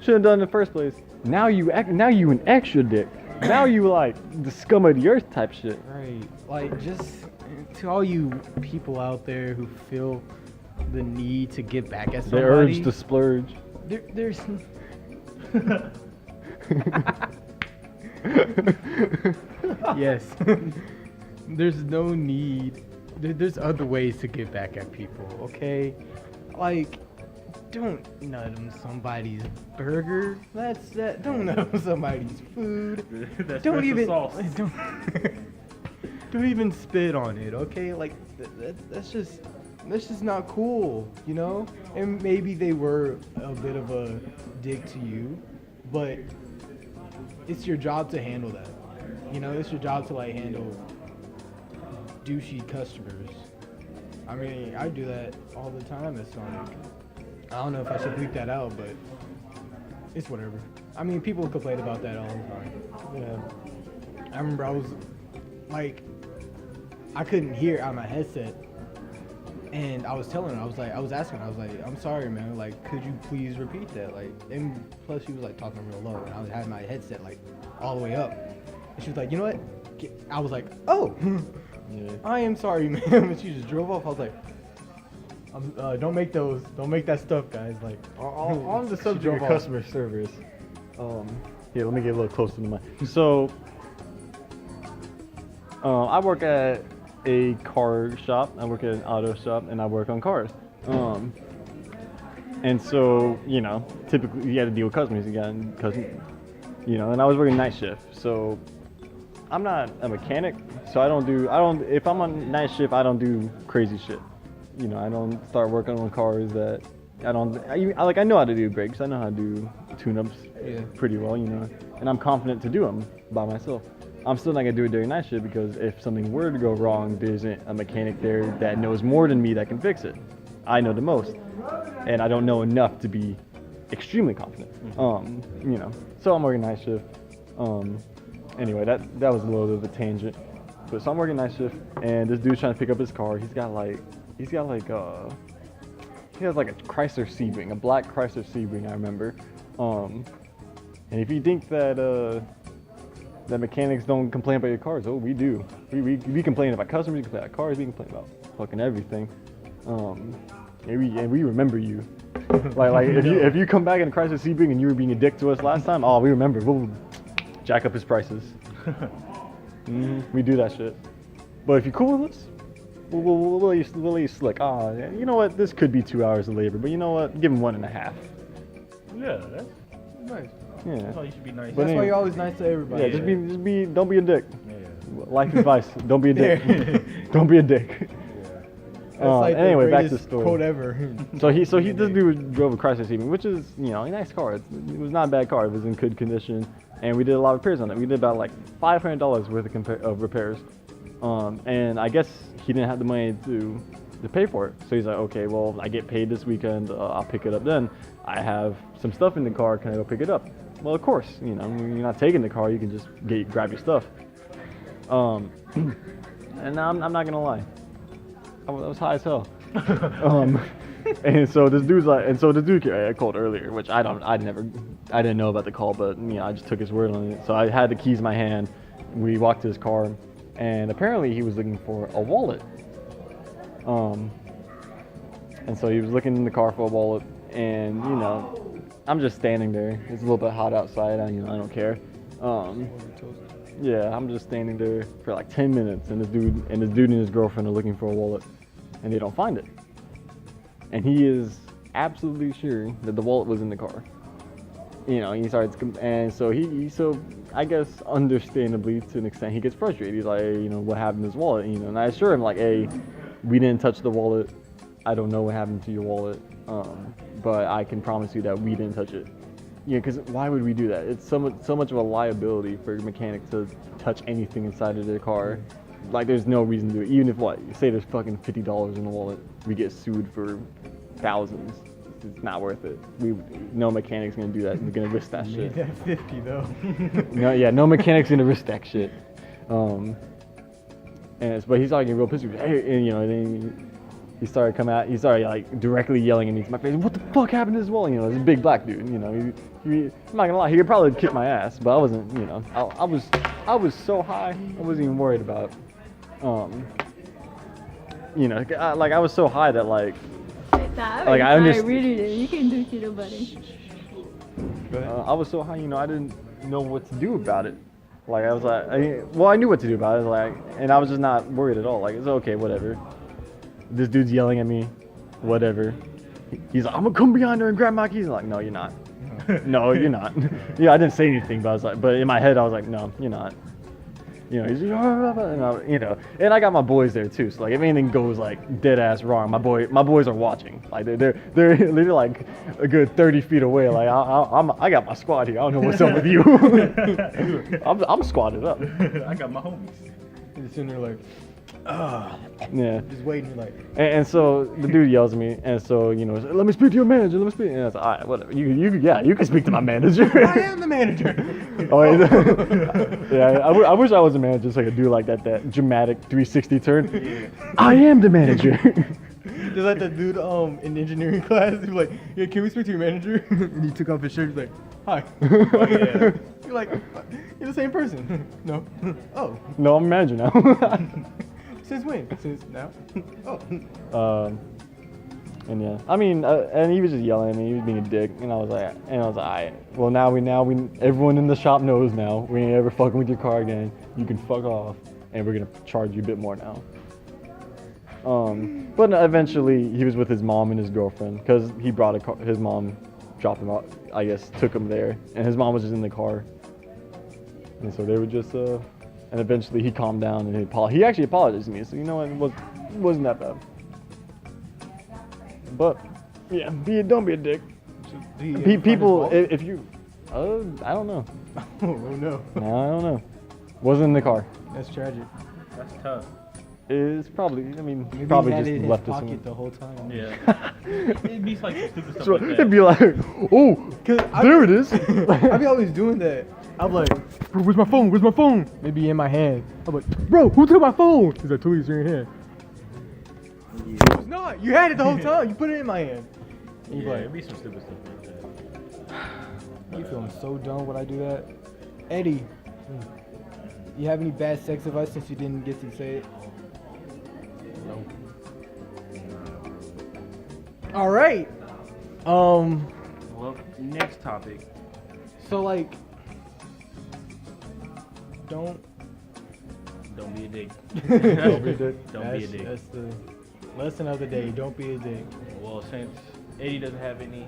[SPEAKER 1] Should have done it in the first place. Now you an extra dick. Now you like the scum of the earth type shit.
[SPEAKER 2] Right. Like, just to all you people out there who feel the need to get back at
[SPEAKER 1] The
[SPEAKER 2] somebody.
[SPEAKER 1] urge to splurge.
[SPEAKER 2] There's. Yes. There's no need. There's other ways to get back at people, okay? Like, don't nut on somebody's burger. Don't nut on somebody's food.
[SPEAKER 3] That's
[SPEAKER 2] Don't
[SPEAKER 3] special
[SPEAKER 2] even.
[SPEAKER 3] sauce.
[SPEAKER 2] Don't even spit on it, okay? Like, that's just not cool, you know? And maybe they were a bit of a dick to you, but it's your job to handle that. You know, it's your job to like handle douchey customers. I mean, I do that all the time at Sonic. I don't know if I should bleep that out, but it's whatever. I mean, people complain about that all the time. Yeah. I remember I was like, I couldn't hear on my headset, and I was telling her, I was asking her, I was like, I'm sorry, man, like, could you please repeat that? Like, and plus she was like talking real low, and I had my headset like all the way up, and she was like, you know what? I was like, oh,
[SPEAKER 1] Yeah.
[SPEAKER 2] I am sorry, ma'am, and she just drove off. I was like, don't make that stuff, guys. Like,
[SPEAKER 1] On the
[SPEAKER 2] she
[SPEAKER 1] subject
[SPEAKER 2] drove
[SPEAKER 1] of
[SPEAKER 2] off.
[SPEAKER 1] customer service, here, let me get a little closer to the mic. So, I work at a car shop, I work at an auto shop, and I work on cars. And so, you know, typically you got to deal with customers, and I was working night shift, so I'm not a mechanic, so if I'm on night shift, I don't do crazy shit. You know, I don't start working on cars that I know how to do brakes, I know how to do tune-ups pretty well, you know, and I'm confident to do them by myself. I'm still not gonna do it during night shift because if something were to go wrong, there isn't a mechanic there that knows more than me that can fix it. I know the most, and I don't know enough to be extremely confident. You know, so I'm working night shift. Anyway, that was a little bit of a tangent. But so I'm working night shift, and this dude's trying to pick up his car. He has like a Chrysler Sebring, a black Chrysler Sebring, I remember. And if you think that mechanics don't complain about your cars, oh, we do. We complain about customers, we complain about cars, we complain about fucking everything. And we remember you. like if you come back in a Chrysler Sebring and you were being a dick to us last time, oh, we remember. We'll jack up his prices. We do that shit. But if you're cool with us, we'll let you slick. You know what? This could be 2 hours of labor, but you know what? Give him 1.5.
[SPEAKER 3] Yeah, that's
[SPEAKER 2] Nice.
[SPEAKER 1] Yeah.
[SPEAKER 3] that's why you should be nice.
[SPEAKER 1] But
[SPEAKER 2] That's why you're always nice to everybody.
[SPEAKER 1] Yeah, just be. Don't be a dick.
[SPEAKER 3] Yeah.
[SPEAKER 1] Life advice: don't be a dick. Don't be a dick.
[SPEAKER 2] That's like
[SPEAKER 1] Anyway,
[SPEAKER 2] the
[SPEAKER 1] back to the
[SPEAKER 2] greatest
[SPEAKER 1] story.
[SPEAKER 2] quote ever.
[SPEAKER 1] This dude drove a Chrysler Sebring, which is, you know, a nice car. It was not a bad car. It was in good condition, and we did a lot of repairs on it. We did about like $500 worth of repairs, and I guess he didn't have the money to pay for it. So he's like, okay, well, I get paid this weekend. I'll pick it up then. I have some stuff in the car. Can I go pick it up? Well, of course. You know, when you're not taking the car, you can just grab your stuff. And I'm not gonna lie. I was high as hell. And so this dude's like, I called earlier, which I didn't know about the call, but you know, I just took his word on it. So I had the keys in my hand. We walked to his car, and apparently he was looking for a wallet. And so he was looking in the car for a wallet, and you know, I'm just standing there. It's a little bit hot outside. I don't care. Yeah, I'm just standing there for like 10 minutes, and this dude and his girlfriend are looking for a wallet, and they don't find it. And he is absolutely sure that the wallet was in the car. You know, he starts, and so so I guess understandably to an extent, he gets frustrated. He's like, you know, what happened to his wallet? You know, and I assure him like, hey, we didn't touch the wallet. I don't know what happened to your wallet, but I can promise you that we didn't touch it. Yeah, because why would we do that? It's so much of a liability for a mechanic to touch anything inside of their car. Like, there's no reason to do it. Even if, say there's fucking $50 in the wallet, we get sued for thousands. It's not worth it. No mechanic's gonna do that. They're gonna risk that shit.
[SPEAKER 2] Made that 50 though.
[SPEAKER 1] No mechanic's gonna risk that shit. But he's like real pissed. Hey, and you know, he started like directly yelling at me to my face. What the fuck happened to this wall? You know, this big black dude. You know, I'm not gonna lie, he could probably kick my ass, but I wasn't. You know, I was so high, I wasn't even worried about. You know, I was so high that like I understand.
[SPEAKER 6] You can do shit about it.
[SPEAKER 1] I was so high, you know, I didn't know what to do about it. Like I was like, I knew what to do about it, like, and I was just not worried at all. Like it's okay, whatever. This dude's yelling at me, whatever. He's like, I'm gonna come behind her and grab my keys. I'm like, no, you're not. No, you're not. Yeah, I didn't say anything, but I was like, but in my head, I was like, no, you're not. You know, he's like, you know, and I got my boys there too. So like, if anything goes like dead ass wrong, my boys are watching. Like they're like a good 30 feet away. Like I got my squad here. I don't know what's up with you. I'm squatted up.
[SPEAKER 3] I got my homies.
[SPEAKER 2] You're sitting there like,
[SPEAKER 1] Yeah.
[SPEAKER 2] just waiting. Like,
[SPEAKER 1] And so the dude yells at me, and so you know, let me speak to your manager. Let me speak. And I was like, all right, whatever. You can speak to my manager.
[SPEAKER 2] I am the manager.
[SPEAKER 1] Oh, yeah. I wish I was a manager, so I could do like that dramatic 360 turn. Yeah. I am the manager.
[SPEAKER 2] Just like that dude in engineering class. He was like, yeah, can we speak to your manager? And he took off his shirt. He's like, hi.
[SPEAKER 3] Oh, yeah.
[SPEAKER 2] You're like, you're the same person. No. Oh.
[SPEAKER 1] No, I'm a manager now.
[SPEAKER 2] Since when? Since now? Oh.
[SPEAKER 1] And yeah, I mean, and he was just yelling at me. He was being a dick, and I was like, all right. Well, now we everyone in the shop knows now. We ain't ever fucking with your car again. You can fuck off, and we're gonna charge you a bit more now. But eventually he was with his mom and his girlfriend because he brought a car. His mom dropped him off. I guess took him there, and his mom was just in the car. And so they were just and eventually he calmed down and he actually apologized to me. So you know what, it wasn't that bad. But yeah, don't be a dick. People, if you, I don't know.
[SPEAKER 2] Oh no.
[SPEAKER 1] No, I don't know. Wasn't in the car.
[SPEAKER 2] That's tragic.
[SPEAKER 3] That's tough.
[SPEAKER 1] It's probably, I mean,
[SPEAKER 2] Maybe
[SPEAKER 1] probably
[SPEAKER 2] he had
[SPEAKER 1] just
[SPEAKER 2] it in his
[SPEAKER 1] left it
[SPEAKER 2] pocket
[SPEAKER 1] somewhere.
[SPEAKER 2] the whole time.
[SPEAKER 3] Yeah. It'd be like stupid stuff
[SPEAKER 1] So
[SPEAKER 3] like that.
[SPEAKER 1] it'd be like, oh, there it is.
[SPEAKER 2] I be always doing that. I'm like, bro, where's my phone? Where's my phone? Maybe in my hand. I'm like, bro, who took my phone? He's like, it's in your hand. Yeah. It's not. You had it the whole time. You put it in my hand. And you
[SPEAKER 3] Yeah,
[SPEAKER 2] like,
[SPEAKER 3] it'd be some stupid stuff like that.
[SPEAKER 2] you feeling so dumb when I do that? Eddie, you have any bad sex advice since you didn't get to say it? No. All right.
[SPEAKER 3] Well, next topic.
[SPEAKER 2] So like, don't
[SPEAKER 3] be a dick.
[SPEAKER 1] Don't be a dick.
[SPEAKER 3] Don't be a dick.
[SPEAKER 2] That's the lesson of the day. Don't be a dick.
[SPEAKER 3] Well, since Eddie doesn't have any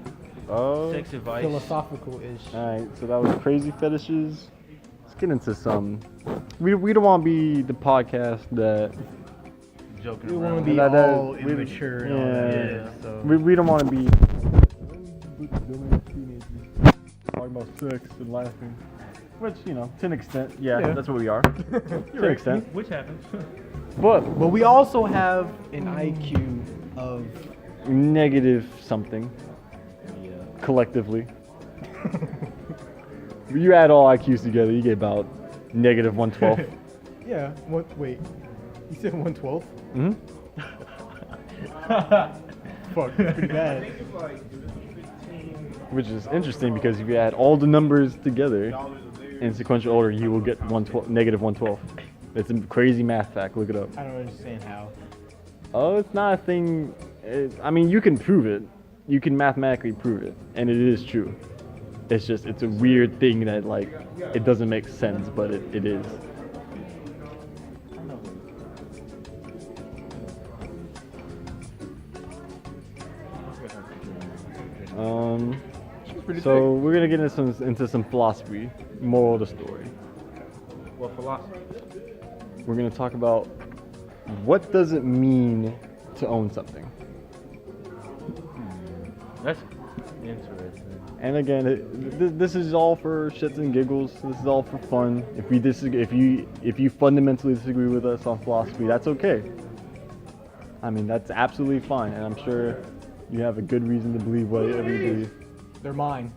[SPEAKER 1] Oh.
[SPEAKER 3] sex advice,
[SPEAKER 2] Philosophical-ish.
[SPEAKER 1] Alright, so that was crazy fetishes. Let's get into some. We don't want to be the podcast that.
[SPEAKER 3] joking
[SPEAKER 2] We
[SPEAKER 3] around.
[SPEAKER 2] want to be
[SPEAKER 1] That-
[SPEAKER 2] all
[SPEAKER 1] we-
[SPEAKER 2] immature and all that.
[SPEAKER 3] yeah.
[SPEAKER 2] So.
[SPEAKER 1] We don't want to be. Talking about sex and laughing. Which, you know, to an extent, yeah. That's what we are. To an extent.
[SPEAKER 3] Which happens.
[SPEAKER 1] But
[SPEAKER 2] But we also have an IQ of
[SPEAKER 1] negative something,
[SPEAKER 3] Yeah.
[SPEAKER 1] collectively. You add all IQs together, you get about negative 112.
[SPEAKER 2] yeah. What? Wait, you said 112?
[SPEAKER 1] Mm-hmm.
[SPEAKER 2] Fuck, that's pretty bad.
[SPEAKER 1] Which is interesting because if you add all the numbers together in sequential order, you will get negative 112. It's a crazy math fact. Look it up.
[SPEAKER 2] I don't understand how.
[SPEAKER 1] Oh, it's not a thing. I mean, you can prove it. You can mathematically prove it, and it is true. It's just, it's a weird thing that, like, it doesn't make sense, but it is. So we're gonna get into some philosophy. Moral of the story.
[SPEAKER 3] What philosophy?
[SPEAKER 1] We're gonna talk about what does it mean to own something.
[SPEAKER 3] That's interesting.
[SPEAKER 1] And again, this is all for shits and giggles. This is all for fun. If we disagree, if you fundamentally disagree with us on philosophy, that's okay. I mean, that's absolutely fine, and I'm sure you have a good reason to believe whatever you believe.
[SPEAKER 2] They're mine.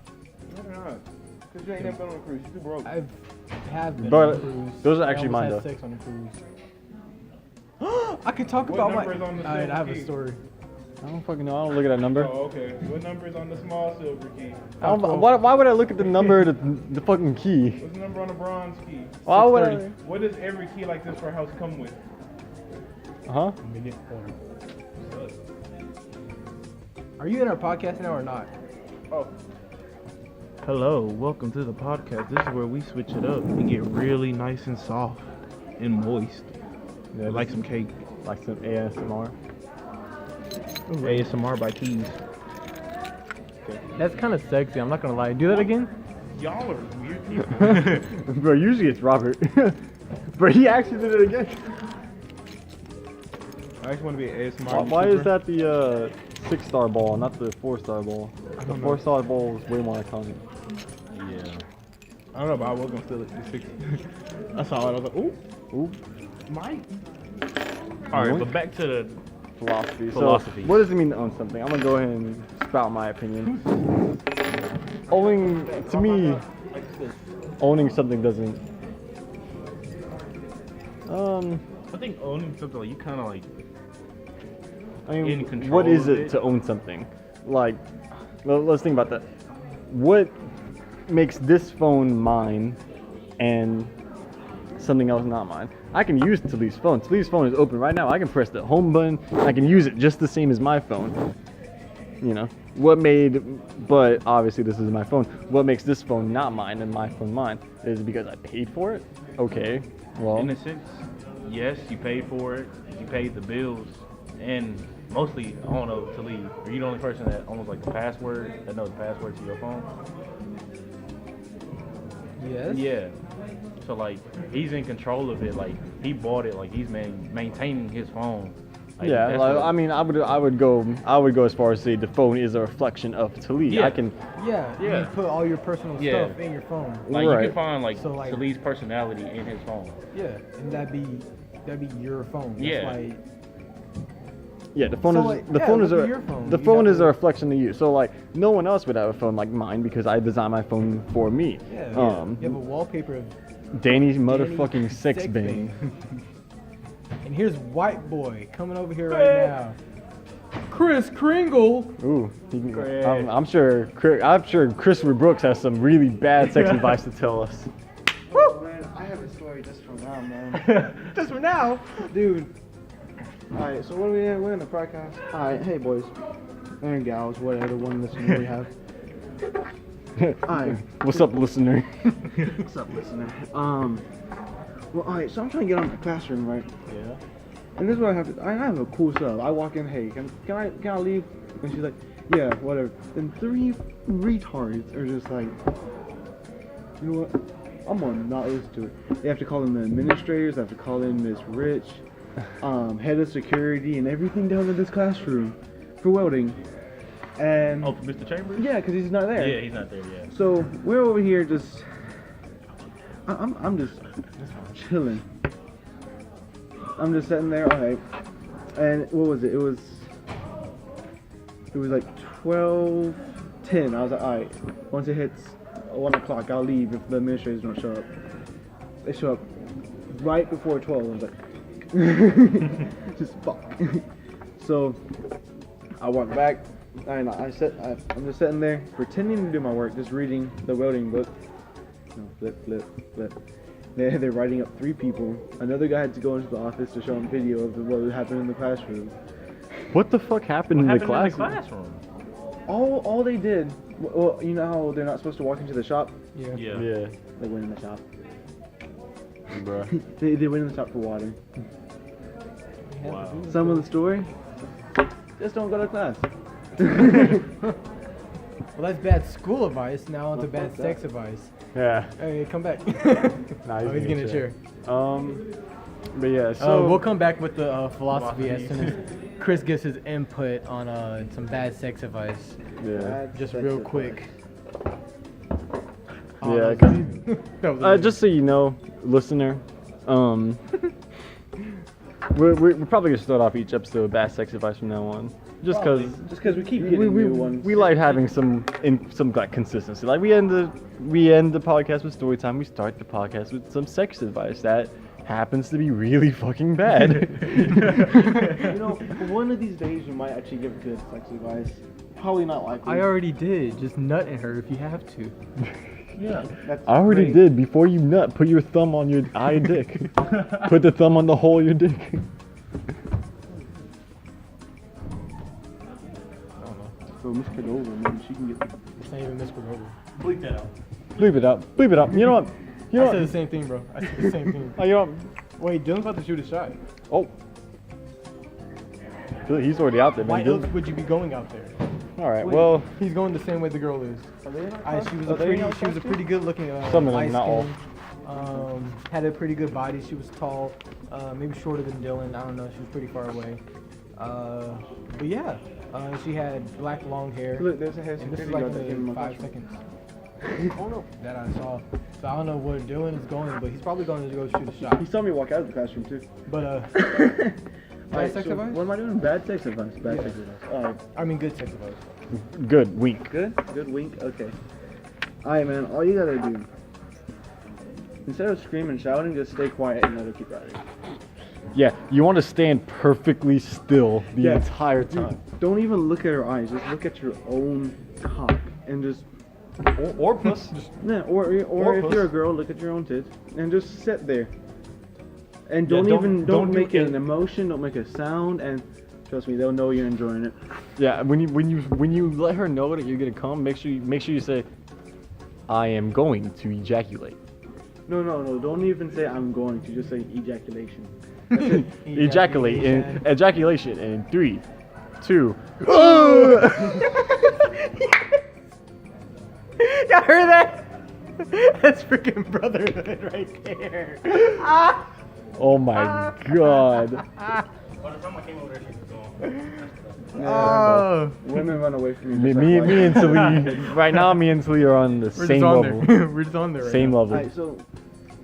[SPEAKER 5] Because you ain't never been on a cruise. You too broke.
[SPEAKER 2] I have been
[SPEAKER 1] But
[SPEAKER 2] on a cruise.
[SPEAKER 1] those are
[SPEAKER 2] I
[SPEAKER 1] actually
[SPEAKER 2] almost
[SPEAKER 1] mine,
[SPEAKER 2] had
[SPEAKER 1] though.
[SPEAKER 2] sex on a cruise. I could talk
[SPEAKER 7] What
[SPEAKER 2] about my.
[SPEAKER 7] number is on the
[SPEAKER 2] Alright, I have
[SPEAKER 7] silver
[SPEAKER 2] a
[SPEAKER 7] key?
[SPEAKER 2] story.
[SPEAKER 1] I don't fucking know. I don't look at that number.
[SPEAKER 7] Oh, okay. What number is on the small silver key?
[SPEAKER 1] Why would I look at the number of the fucking key?
[SPEAKER 7] What's the number on the bronze key?
[SPEAKER 1] Why would I?
[SPEAKER 7] What does every key like this for a house come with?
[SPEAKER 1] Huh?
[SPEAKER 2] Are you in our podcast now or not?
[SPEAKER 7] Oh,
[SPEAKER 3] Hello, welcome to the podcast. This is where we switch it up and get really nice and soft and moist.
[SPEAKER 1] Yeah,
[SPEAKER 3] Like some cake.
[SPEAKER 1] like some ASMR.
[SPEAKER 3] ASMR by Keys.
[SPEAKER 2] That's kind of sexy. I'm not gonna lie. Do that again.
[SPEAKER 7] y'all are weird people.
[SPEAKER 1] Bro, usually it's Robert. But he actually did it again.
[SPEAKER 7] I just want to be an ASMR.
[SPEAKER 1] Why is that the 6-star ball, not the 4-star ball? The 4-star ball is way more iconic.
[SPEAKER 3] Yeah.
[SPEAKER 7] I don't know, but I was gonna steal it. It's 6. I saw it. I was like, ooh,
[SPEAKER 1] Ooh,
[SPEAKER 7] Mike.
[SPEAKER 3] Alright, but back to the
[SPEAKER 1] philosophy.
[SPEAKER 3] Philosophies.
[SPEAKER 1] So, what does it mean to own something? I'm gonna go ahead and spout my opinion. Owning, to me, owning something doesn't.
[SPEAKER 3] I think owning something like you kind of like
[SPEAKER 1] I mean,
[SPEAKER 3] in control
[SPEAKER 1] what is
[SPEAKER 3] of
[SPEAKER 1] it
[SPEAKER 3] it.
[SPEAKER 1] to own something? Like, let's think about that. What makes this phone mine and something else not mine? I can use Talib's phone. Talib's phone is open right now. I can press the home button. I can use it just the same as my phone. You know, but obviously this is my phone. What makes this phone not mine and my phone mine? Is it because I paid for it? Okay, well,
[SPEAKER 3] in a sense, yes, you paid for it, you paid the bills, and mostly I don't know to leave. Are you the only person that owns like the password, that knows the password to your phone?
[SPEAKER 2] Yes.
[SPEAKER 3] Yeah. So like he's in control of it. Like he bought it. Like he's maintaining his phone. Like,
[SPEAKER 1] yeah,
[SPEAKER 3] that's
[SPEAKER 1] like,
[SPEAKER 3] what-
[SPEAKER 1] I mean, I would go as far as say the phone is a reflection of Talib.
[SPEAKER 3] Yeah.
[SPEAKER 1] I can,
[SPEAKER 2] Yeah.
[SPEAKER 3] Yeah.
[SPEAKER 2] You put all your personal
[SPEAKER 3] Yeah.
[SPEAKER 2] stuff in your phone.
[SPEAKER 3] like you
[SPEAKER 1] Right.
[SPEAKER 3] can find like
[SPEAKER 2] So, like-
[SPEAKER 3] Talib's personality in his phone.
[SPEAKER 2] Yeah, and that'd be your phone. That's
[SPEAKER 3] Yeah.
[SPEAKER 2] Like,
[SPEAKER 1] yeah, the phone
[SPEAKER 2] So,
[SPEAKER 1] is
[SPEAKER 2] like,
[SPEAKER 1] the
[SPEAKER 2] yeah,
[SPEAKER 1] phone is
[SPEAKER 2] look
[SPEAKER 1] a
[SPEAKER 2] at your phone.
[SPEAKER 1] the
[SPEAKER 2] You
[SPEAKER 1] phone
[SPEAKER 2] have
[SPEAKER 1] is a
[SPEAKER 2] a-
[SPEAKER 1] reflection of you. So like, no one else would have a phone like mine because I designed my phone for me.
[SPEAKER 2] yeah.
[SPEAKER 1] Um,
[SPEAKER 2] You have a wallpaper of
[SPEAKER 1] Danny's
[SPEAKER 2] Danny
[SPEAKER 1] motherfucking sex bang.
[SPEAKER 2] And here's White Boy coming over here right now. Chris Kringle.
[SPEAKER 1] Ooh, I'm sure Christopher Brooks has some really bad sex advice to tell us.
[SPEAKER 8] Oh, man, I have a story just for now, man.
[SPEAKER 2] Just for now,
[SPEAKER 8] Dude. Alright, so what are we in? We're in the podcast. Alright, hey boys. And gals, whatever one listener we have. Alright.
[SPEAKER 1] What's up, listener?
[SPEAKER 8] What's up, listener? Well, alright, so I'm trying to get on the classroom, right?
[SPEAKER 1] Yeah.
[SPEAKER 8] And this is what I have to, I have a cool setup. I walk in, hey, can I leave? And she's like, yeah, whatever. Then 3 retards are just like, you know what? I'm gonna not listen to it. They have to call in the administrators, they have to call in Miss Rich, head of security, and everything down in this classroom for welding. And
[SPEAKER 3] Oh, Mr. Chambers?
[SPEAKER 8] yeah, because he's not there.
[SPEAKER 3] Yeah, he's not there yet.
[SPEAKER 8] So we're over here just, I'm just chilling. I'm just sitting there, alright. And what was it? It was like 12:10. I was like, alright, once it hits 1 o'clock, I'll leave if the administrators don't show up. They show up right before 12. I was like, just fuck. So I walk back. I'm just sitting there pretending to do my work, just reading the welding book. No, flip. They're writing up 3 people. Another guy had to go into the office to show him video of what happened in the classroom.
[SPEAKER 1] What the fuck happened,
[SPEAKER 3] What
[SPEAKER 1] in, the
[SPEAKER 3] happened
[SPEAKER 1] classroom?
[SPEAKER 3] in the classroom?
[SPEAKER 8] All they did, well, you know how they're not supposed to walk into the shop?
[SPEAKER 2] yeah.
[SPEAKER 3] Yeah.
[SPEAKER 1] Yeah,
[SPEAKER 8] They went in the shop.
[SPEAKER 1] bruh.
[SPEAKER 8] They went in the shop for water.
[SPEAKER 3] Wow.
[SPEAKER 8] Some of the story, just don't go to class.
[SPEAKER 2] Well, that's bad school advice. Now onto
[SPEAKER 8] Well,
[SPEAKER 2] bad
[SPEAKER 8] fuck
[SPEAKER 2] sex
[SPEAKER 8] that.
[SPEAKER 2] advice.
[SPEAKER 1] Yeah.
[SPEAKER 2] Hey, come back.
[SPEAKER 1] Nah,
[SPEAKER 2] Oh, he's
[SPEAKER 1] gonna
[SPEAKER 2] gonna cheer.
[SPEAKER 1] But yeah, so
[SPEAKER 2] We'll come back with the philosophy as soon as Chris gives his input on some bad sex advice.
[SPEAKER 1] yeah,
[SPEAKER 2] Just
[SPEAKER 8] Sex
[SPEAKER 2] real
[SPEAKER 8] advice.
[SPEAKER 2] quick.
[SPEAKER 1] yeah.
[SPEAKER 2] that
[SPEAKER 1] 'cause-
[SPEAKER 2] was amazing.
[SPEAKER 1] just so you know, listener, we're probably gonna start off each episode with bad sex advice from now on, just because
[SPEAKER 8] Just because we keep getting new ones.
[SPEAKER 1] we like having some like consistency. Like we end the podcast with story time. We start the podcast with some sex advice that happens to be really fucking bad.
[SPEAKER 8] You know, one of these days you might actually give good sex advice. Probably not likely.
[SPEAKER 2] I already did. Just nut in her if you have to.
[SPEAKER 8] Yeah, that's
[SPEAKER 1] I already
[SPEAKER 8] great.
[SPEAKER 1] did. Before you nut, put your thumb on your eye dick. Put the thumb on the hole of your dick.
[SPEAKER 8] So Miss Cordova, maybe she can get.
[SPEAKER 2] It's not even Miss Cordova.
[SPEAKER 3] Bleep that out.
[SPEAKER 1] Bleep it out. Bleep it out. You know what? You know
[SPEAKER 2] I said the
[SPEAKER 1] what?
[SPEAKER 2] same thing, bro. I said the same thing.
[SPEAKER 1] Oh, you know what?
[SPEAKER 2] Wait, Dylan's about to shoot a shot.
[SPEAKER 1] Oh. He's already out there,
[SPEAKER 2] Why
[SPEAKER 1] man.
[SPEAKER 2] else would you be going out there?
[SPEAKER 1] All right. Well,
[SPEAKER 2] He's going the same way the girl is.
[SPEAKER 8] Are they not
[SPEAKER 2] She was
[SPEAKER 8] are
[SPEAKER 2] a
[SPEAKER 8] they
[SPEAKER 2] pretty,
[SPEAKER 8] not
[SPEAKER 2] she was a pretty good looking.
[SPEAKER 1] Some of them,
[SPEAKER 2] light
[SPEAKER 1] not all.
[SPEAKER 2] skin, had a pretty good body. She was tall, maybe shorter than Dylan. I don't know. She was pretty far away. But yeah, she had black long hair.
[SPEAKER 8] Look, there's a hair
[SPEAKER 2] And this is
[SPEAKER 8] security
[SPEAKER 2] like
[SPEAKER 8] guard that gave him
[SPEAKER 2] the
[SPEAKER 8] a
[SPEAKER 2] 5
[SPEAKER 8] question.
[SPEAKER 2] seconds. Oh no, that I saw. So I don't know where Dylan is going, but he's probably going to go shoot a shot.
[SPEAKER 8] He saw me walk out of the classroom too.
[SPEAKER 2] But
[SPEAKER 8] Alright,
[SPEAKER 2] sex
[SPEAKER 8] so
[SPEAKER 2] advice?
[SPEAKER 8] what am I doing? Bad sex advice. Bad
[SPEAKER 2] Yeah.
[SPEAKER 8] sex advice. Alright.
[SPEAKER 2] I mean, good sex advice.
[SPEAKER 1] good. Wink.
[SPEAKER 8] Good? Good wink? Okay. Alright, man. All you gotta do, instead of screaming and shouting, just stay quiet and let her keep riding.
[SPEAKER 1] Yeah. You want to stand perfectly still the
[SPEAKER 8] Yeah.
[SPEAKER 1] entire
[SPEAKER 8] Dude,
[SPEAKER 1] time.
[SPEAKER 8] don't even look at her eyes. Just look at your own cock and just.
[SPEAKER 1] Or puss.
[SPEAKER 8] Yeah, or if
[SPEAKER 1] puss.
[SPEAKER 8] you're a girl, look at your own tits and just sit there. And
[SPEAKER 1] Yeah,
[SPEAKER 8] don't
[SPEAKER 1] don't do
[SPEAKER 8] make an
[SPEAKER 1] it.
[SPEAKER 8] emotion, don't make a sound, and trust me, they'll know you're enjoying it.
[SPEAKER 1] Yeah. When you let her know that you're gonna come, make sure you say, "I am going to ejaculate."
[SPEAKER 8] No, don't even say I'm going to, just say ejaculation. That's it.
[SPEAKER 1] Ejaculation in 3, 2.
[SPEAKER 2] Y'all heard that? That's freaking brotherhood right there.
[SPEAKER 1] Oh my god.
[SPEAKER 3] By the time I came over there, she was gone.
[SPEAKER 2] Oh.
[SPEAKER 8] Women run away from you.
[SPEAKER 1] Me,
[SPEAKER 8] just
[SPEAKER 1] me,
[SPEAKER 8] like
[SPEAKER 1] me
[SPEAKER 8] lions.
[SPEAKER 1] and Talee, right now, me and Talee are on the
[SPEAKER 2] We're
[SPEAKER 1] same
[SPEAKER 2] just on
[SPEAKER 1] level.
[SPEAKER 2] there. We're just on there right
[SPEAKER 1] Same
[SPEAKER 2] now.
[SPEAKER 1] level.
[SPEAKER 8] Alright, so,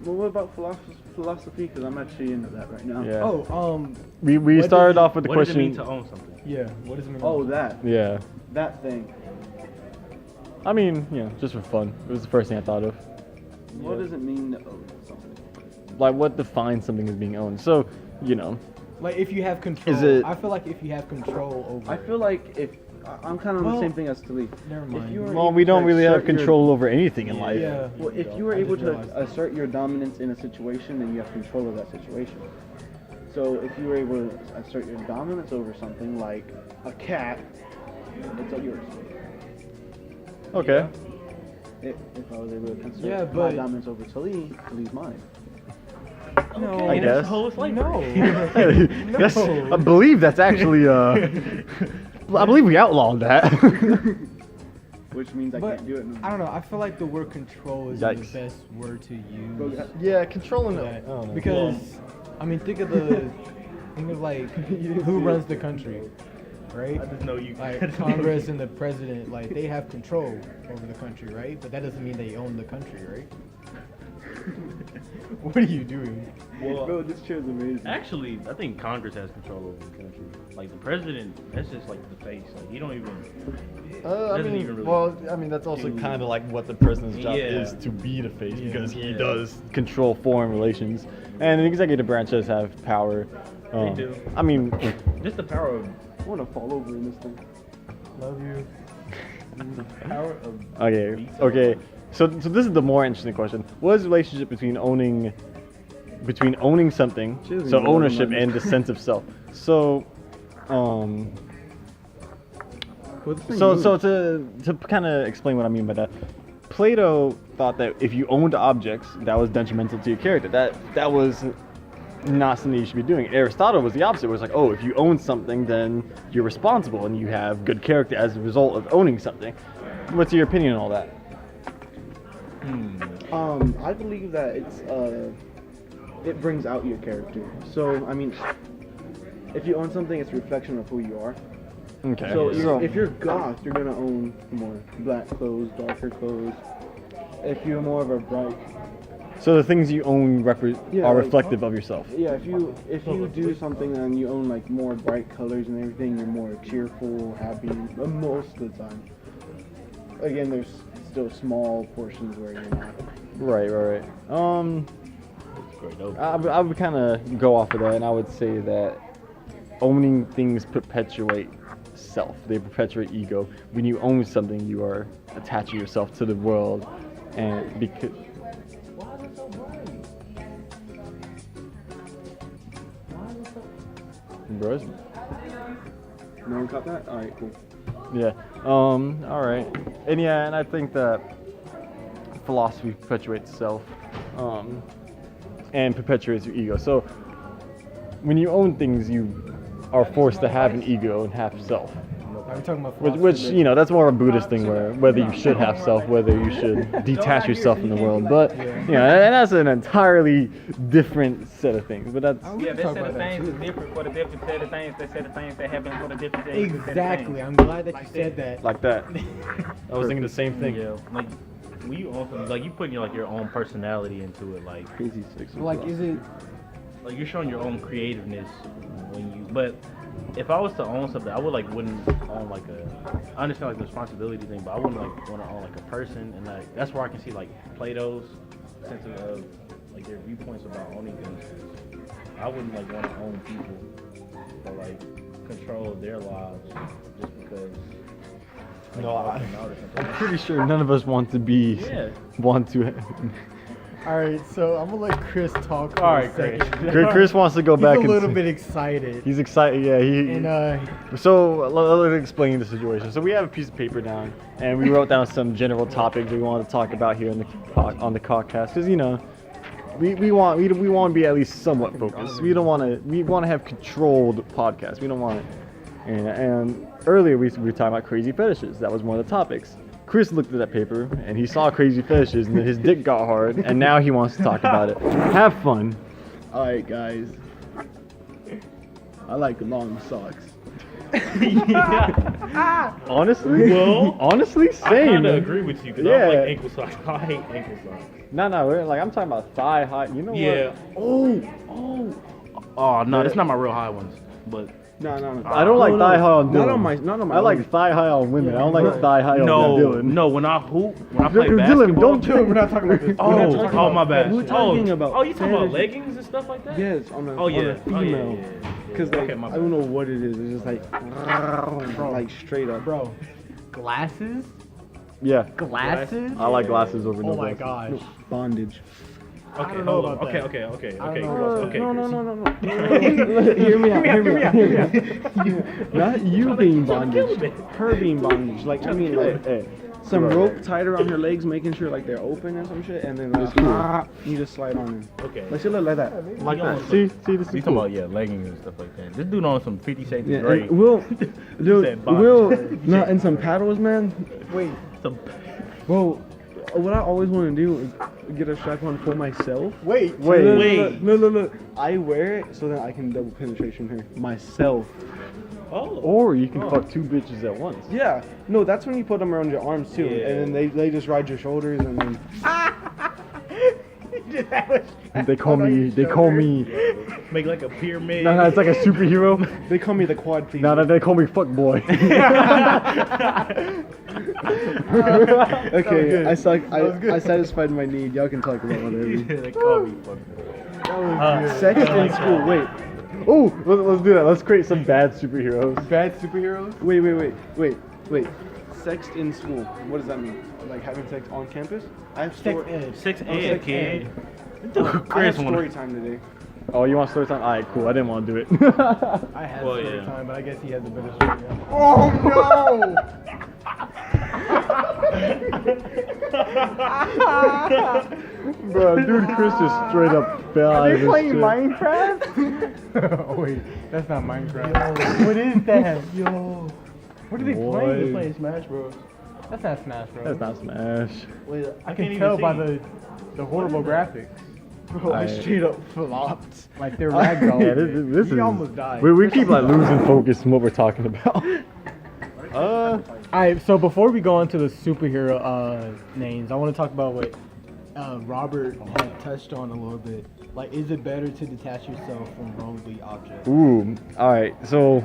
[SPEAKER 8] well, what about philosophy? Because I'm actually into that right now.
[SPEAKER 1] Yeah.
[SPEAKER 2] Oh,
[SPEAKER 1] We
[SPEAKER 2] what
[SPEAKER 1] started
[SPEAKER 2] does
[SPEAKER 1] off with the
[SPEAKER 3] What does it
[SPEAKER 1] question.
[SPEAKER 3] mean to own something?
[SPEAKER 2] yeah. What does it mean?
[SPEAKER 8] Oh, that
[SPEAKER 1] Yeah.
[SPEAKER 8] thing.
[SPEAKER 1] I mean, just for fun. It was the first thing I thought of.
[SPEAKER 8] What does it mean to own something?
[SPEAKER 1] Like, what defines something as being owned? So,
[SPEAKER 2] Like if you have control.
[SPEAKER 1] Is it-
[SPEAKER 2] I feel like if you have control over.
[SPEAKER 8] I feel like if I'm kind of on the
[SPEAKER 2] Well,
[SPEAKER 8] same thing as Talee.
[SPEAKER 2] never mind.
[SPEAKER 8] If you were
[SPEAKER 1] well,
[SPEAKER 8] able
[SPEAKER 1] we don't
[SPEAKER 8] to
[SPEAKER 1] really have
[SPEAKER 8] assert your-
[SPEAKER 1] control over anything in life.
[SPEAKER 2] Yeah.
[SPEAKER 8] Well, if you were
[SPEAKER 2] I
[SPEAKER 8] able
[SPEAKER 2] just
[SPEAKER 8] to
[SPEAKER 2] realized.
[SPEAKER 8] assert your dominance in a situation, then you have control of that situation. So if you were able to assert your dominance over something like a cat, it's all yours.
[SPEAKER 1] Okay.
[SPEAKER 8] If I was able to assert
[SPEAKER 2] Yeah,
[SPEAKER 8] my
[SPEAKER 2] but-
[SPEAKER 8] dominance over Talee's mine.
[SPEAKER 2] No.
[SPEAKER 1] I guess.
[SPEAKER 3] Whole slavery.
[SPEAKER 2] No.
[SPEAKER 1] Yes, I believe that's actually. I believe we outlawed that.
[SPEAKER 8] Which means I
[SPEAKER 2] But
[SPEAKER 8] can't do it.
[SPEAKER 2] I don't know. I feel like the word control is
[SPEAKER 1] Yikes.
[SPEAKER 2] the best word to
[SPEAKER 8] Bro,
[SPEAKER 2] use.
[SPEAKER 1] yeah, controlling
[SPEAKER 2] for that. Because I mean, think of like who runs the country, right?
[SPEAKER 3] I just know you.
[SPEAKER 2] Like Congress and the president, like they have control over the country, right? But that doesn't mean they own the country, right? What are you doing?
[SPEAKER 3] Well,
[SPEAKER 8] Bro, this chair's amazing.
[SPEAKER 3] actually, I think Congress has control over the country. Like the president, that's just like the face. Like he don't even.
[SPEAKER 1] I
[SPEAKER 3] doesn't
[SPEAKER 1] mean,
[SPEAKER 3] even really
[SPEAKER 1] well, I mean that's also
[SPEAKER 3] do-
[SPEAKER 1] kind of like what the president's job
[SPEAKER 3] Yeah.
[SPEAKER 1] is, to be the face, because he
[SPEAKER 3] Yeah.
[SPEAKER 1] does control foreign relations, and the executive branch does have power.
[SPEAKER 3] do.
[SPEAKER 1] I mean,
[SPEAKER 3] Just the power of.
[SPEAKER 8] I want to fall over in this thing.
[SPEAKER 2] Love you.
[SPEAKER 3] The power of.
[SPEAKER 1] okay. So this is the more interesting question. What is the relationship between owning something,
[SPEAKER 8] She doesn't
[SPEAKER 1] so
[SPEAKER 8] even know
[SPEAKER 1] ownership,
[SPEAKER 8] what
[SPEAKER 1] and the sense of self? So,
[SPEAKER 8] What the thing
[SPEAKER 1] so
[SPEAKER 8] moves.
[SPEAKER 1] to kind of explain what I mean by that, Plato thought that if you owned objects, that was detrimental to your character. That was not something you should be doing. Aristotle was the opposite. It was like, oh, if you own something, then you're responsible and you have good character as a result of owning something. What's your opinion on all that?
[SPEAKER 8] I believe that it brings out your character. So, I mean, if you own something, it's a reflection of who you are.
[SPEAKER 1] Okay.
[SPEAKER 8] So, if you're goth, you're gonna own more black clothes, darker clothes. If you're more of a bright,
[SPEAKER 1] So the things you own
[SPEAKER 8] Yeah,
[SPEAKER 1] are
[SPEAKER 8] like-
[SPEAKER 1] reflective of yourself.
[SPEAKER 8] yeah. If you do something and you own like more bright colors and everything, you're more cheerful, happy most of the time. Again, there's still small portions where you're not.
[SPEAKER 1] Right.
[SPEAKER 3] great. That was
[SPEAKER 1] I would kind of go off of that, and I would say that owning things perpetuate self. They perpetuate ego. When you own something, you are attaching yourself to the world, and because.
[SPEAKER 3] Why is it so bright? Why is it so...
[SPEAKER 1] Bros.
[SPEAKER 8] No one caught that? Alright, cool.
[SPEAKER 1] Yeah. All right. And yeah, and I think that philosophy perpetuates self, and perpetuates your ego. So when you own things, you are forced to have an ego and have self.
[SPEAKER 2] Are we talking about
[SPEAKER 1] Which you know, that's more a Buddhist thing, where whether you should have self, whether you should detach yourself from the world. But you know, and that's an entirely different set of things. But that's
[SPEAKER 4] Yeah, this set of things is different for the different set of things. That set of things that happen for the different set of things.
[SPEAKER 2] Exactly. I'm glad that you said that.
[SPEAKER 1] like that. I was thinking the same thing.
[SPEAKER 3] Yeah, like when you own something, like you putting your own personality into it, like
[SPEAKER 8] Crazy six.
[SPEAKER 2] Like, is it?
[SPEAKER 3] like you're showing your own creativeness when you. But if I was to own something, I would wouldn't own like I understand like the responsibility thing, but I wouldn't want to own like a person, and like that's where I can see like Plato's sense of like their viewpoints about owning things. I wouldn't want to own people or control their lives just because.
[SPEAKER 1] No,
[SPEAKER 3] I'm
[SPEAKER 1] I'm pretty sure none of us want to be
[SPEAKER 3] Yeah.
[SPEAKER 1] want to.
[SPEAKER 2] All right, so I'm gonna let Chris talk. For
[SPEAKER 3] All
[SPEAKER 2] a
[SPEAKER 3] right, Chris.
[SPEAKER 2] second.
[SPEAKER 1] Chris wants to go
[SPEAKER 2] He's
[SPEAKER 1] back.
[SPEAKER 2] a
[SPEAKER 1] and
[SPEAKER 2] little
[SPEAKER 1] see-
[SPEAKER 2] bit excited.
[SPEAKER 1] He's excited. Yeah, he.
[SPEAKER 2] And
[SPEAKER 1] So let's explain the situation. So we have a piece of paper down, and we wrote down some general topics we want to talk about here on the Coccast, because you know, we want to be at least somewhat focused. We want to have controlled podcasts. We don't want it. And earlier we were talking about crazy fetishes. That was one of the topics. Chris looked at that paper and he saw crazy fetishes, and then his dick got hard, and now he wants to talk about it. Have fun.
[SPEAKER 8] Alright, guys. I like long socks.
[SPEAKER 1] Honestly,
[SPEAKER 3] Well,
[SPEAKER 1] honestly,
[SPEAKER 3] I
[SPEAKER 1] same.
[SPEAKER 3] kind of
[SPEAKER 1] man.
[SPEAKER 3] agree with you because
[SPEAKER 1] Yeah.
[SPEAKER 3] I like ankle socks. I hate ankle socks.
[SPEAKER 1] No, I'm talking about thigh high. You know
[SPEAKER 3] Yeah.
[SPEAKER 1] what?
[SPEAKER 3] Oh no, it's not my real high ones, but
[SPEAKER 8] No.
[SPEAKER 1] I don't like thigh high on Dylan.
[SPEAKER 8] Not on my
[SPEAKER 1] I like
[SPEAKER 8] own.
[SPEAKER 1] thigh high on women. I don't like thigh high on
[SPEAKER 3] no,
[SPEAKER 1] Dylan.
[SPEAKER 3] no. When I play
[SPEAKER 1] Dylan,
[SPEAKER 3] basketball,
[SPEAKER 1] don't kill.
[SPEAKER 2] we're not talking about this.
[SPEAKER 3] Oh, my bad.
[SPEAKER 8] We're talking about
[SPEAKER 3] Oh, you talking about
[SPEAKER 8] fetishes.
[SPEAKER 3] leggings and stuff like that?
[SPEAKER 8] Yes, on a,
[SPEAKER 3] Oh yeah.
[SPEAKER 8] on a female. Because
[SPEAKER 3] Okay, my
[SPEAKER 8] I
[SPEAKER 3] bad.
[SPEAKER 8] don't know what it is. It's just like straight up.
[SPEAKER 2] Bro, glasses?
[SPEAKER 1] Yeah,
[SPEAKER 2] Glasses?
[SPEAKER 1] I like glasses over no
[SPEAKER 2] Oh my
[SPEAKER 1] glasses.
[SPEAKER 2] gosh.
[SPEAKER 8] Bondage.
[SPEAKER 3] Okay,
[SPEAKER 2] don't know
[SPEAKER 3] hold on.
[SPEAKER 2] about that.
[SPEAKER 3] Okay.
[SPEAKER 2] I don't know about
[SPEAKER 3] Okay.
[SPEAKER 8] No.
[SPEAKER 3] Chris.
[SPEAKER 8] Hear me out. Not you being bondage. Her being bondage. Like, I mean, like,
[SPEAKER 1] Hey,
[SPEAKER 8] some rope tied around her legs, making sure, like, they're open and some shit, and then, you just slide on in.
[SPEAKER 3] Okay.
[SPEAKER 8] Like, she look like that.
[SPEAKER 1] like
[SPEAKER 3] Yo,
[SPEAKER 1] that. See, this
[SPEAKER 3] You
[SPEAKER 1] is
[SPEAKER 3] talking
[SPEAKER 1] cool.
[SPEAKER 3] about leggings and stuff like that? This dude on some 50 Shades
[SPEAKER 8] Yeah,
[SPEAKER 3] of Grey.
[SPEAKER 8] and we'll,
[SPEAKER 3] said bondage.
[SPEAKER 8] no, and some paddles, man.
[SPEAKER 2] Wait,
[SPEAKER 3] Some-
[SPEAKER 8] Bro, what I always want to do is get a strap on for myself.
[SPEAKER 2] wait.
[SPEAKER 8] Look. I wear it so that I can double penetration her myself.
[SPEAKER 3] Oh.
[SPEAKER 1] Or you can fuck two bitches at once.
[SPEAKER 8] Yeah, no, that's when you put them around your arms too,
[SPEAKER 3] Yeah.
[SPEAKER 8] and then they just ride your shoulders, and then
[SPEAKER 1] They call me.
[SPEAKER 3] Make like a pyramid.
[SPEAKER 1] No, it's like a superhero.
[SPEAKER 8] they call me the quad thief.
[SPEAKER 1] No, they call me fuck boy.
[SPEAKER 8] Okay, I satisfied my need. Y'all can talk about whatever.
[SPEAKER 3] They call me fucking.
[SPEAKER 8] Sex in school. Wait,
[SPEAKER 1] Oh, let's do that. Let's create some bad superheroes.
[SPEAKER 2] Bad superheroes?
[SPEAKER 8] wait. Sex in school. What does that mean? Like having sex on campus? I have
[SPEAKER 2] Sex ed.
[SPEAKER 3] 6
[SPEAKER 8] Oh,
[SPEAKER 3] ed,
[SPEAKER 8] sex
[SPEAKER 3] kid.
[SPEAKER 8] I have
[SPEAKER 3] Chris
[SPEAKER 8] story
[SPEAKER 3] wanna.
[SPEAKER 8] time today.
[SPEAKER 1] Oh, you want story time? Alright, cool. I didn't want to do it.
[SPEAKER 2] I had
[SPEAKER 3] Well,
[SPEAKER 2] story
[SPEAKER 3] yeah.
[SPEAKER 2] time, but I guess he has a better story.
[SPEAKER 8] Oh
[SPEAKER 1] Bro, dude, Chris just straight up fell out of his shit.
[SPEAKER 2] Minecraft? Oh wait, that's not Minecraft. What is that? Yo. What are they
[SPEAKER 1] Boy.
[SPEAKER 2] playing? They're playing Smash Bros. That's not Smash Bros.
[SPEAKER 1] That's not Smash.
[SPEAKER 2] Wait, I
[SPEAKER 3] can't
[SPEAKER 2] can
[SPEAKER 3] even
[SPEAKER 2] tell by
[SPEAKER 3] see.
[SPEAKER 2] the horrible graphics.
[SPEAKER 8] Bro, I
[SPEAKER 1] Alright.
[SPEAKER 8] straight up flopped.
[SPEAKER 2] Like they're ragdoll.
[SPEAKER 1] Yeah, this
[SPEAKER 2] He
[SPEAKER 1] is.
[SPEAKER 2] almost died.
[SPEAKER 1] We keep like losing focus from what we're talking about.
[SPEAKER 2] Alright, so before we go on to the superhero names, I want to talk about what Robert had touched on a little bit. Like, is it better to detach yourself from worldly objects?
[SPEAKER 1] Ooh. Alright, so.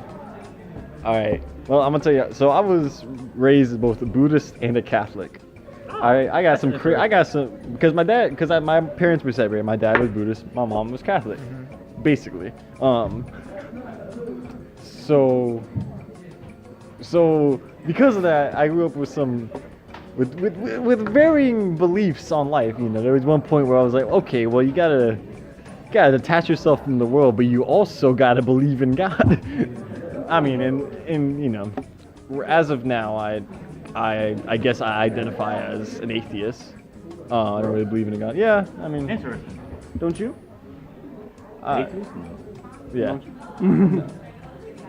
[SPEAKER 1] Alright. Well, I'm gonna tell you. So I was raised both a Buddhist and a Catholic. I got some because my parents were separated. My dad was Buddhist, my mom was Catholic, basically. So because of that, I grew up with with varying beliefs on life. You know, there was one point where I was like, okay, well, you gotta detach yourself from the world, but you also gotta believe in God. I mean, and you know, as of now, I guess I identify as an atheist. I don't really believe in a God. Yeah, I mean,
[SPEAKER 3] Interesting.
[SPEAKER 8] Don't you?
[SPEAKER 3] Atheist? No.
[SPEAKER 1] yeah.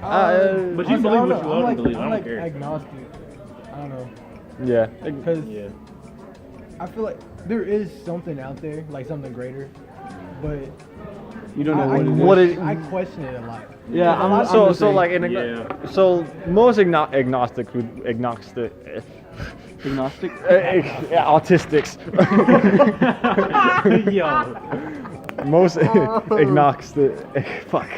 [SPEAKER 3] But you
[SPEAKER 2] I
[SPEAKER 3] believe
[SPEAKER 2] don't
[SPEAKER 3] what you
[SPEAKER 2] know,
[SPEAKER 3] want
[SPEAKER 2] I'm
[SPEAKER 3] to believe. I
[SPEAKER 2] I'm
[SPEAKER 3] don't
[SPEAKER 2] like
[SPEAKER 3] care.
[SPEAKER 2] agnostic. I don't know.
[SPEAKER 1] Yeah.
[SPEAKER 2] Because
[SPEAKER 3] Yeah.
[SPEAKER 2] I feel like there is something out there, like something greater, but
[SPEAKER 8] You don't know
[SPEAKER 2] I,
[SPEAKER 8] what it is.
[SPEAKER 1] What it-
[SPEAKER 2] I question it a lot.
[SPEAKER 8] Yeah, I'm
[SPEAKER 1] So
[SPEAKER 8] the
[SPEAKER 1] so
[SPEAKER 8] same.
[SPEAKER 1] like
[SPEAKER 3] Yeah.
[SPEAKER 1] so most agnostics would agnostic.
[SPEAKER 8] Agnostic.
[SPEAKER 1] Autistics.
[SPEAKER 3] Yo.
[SPEAKER 1] Most agnostic. Fuck.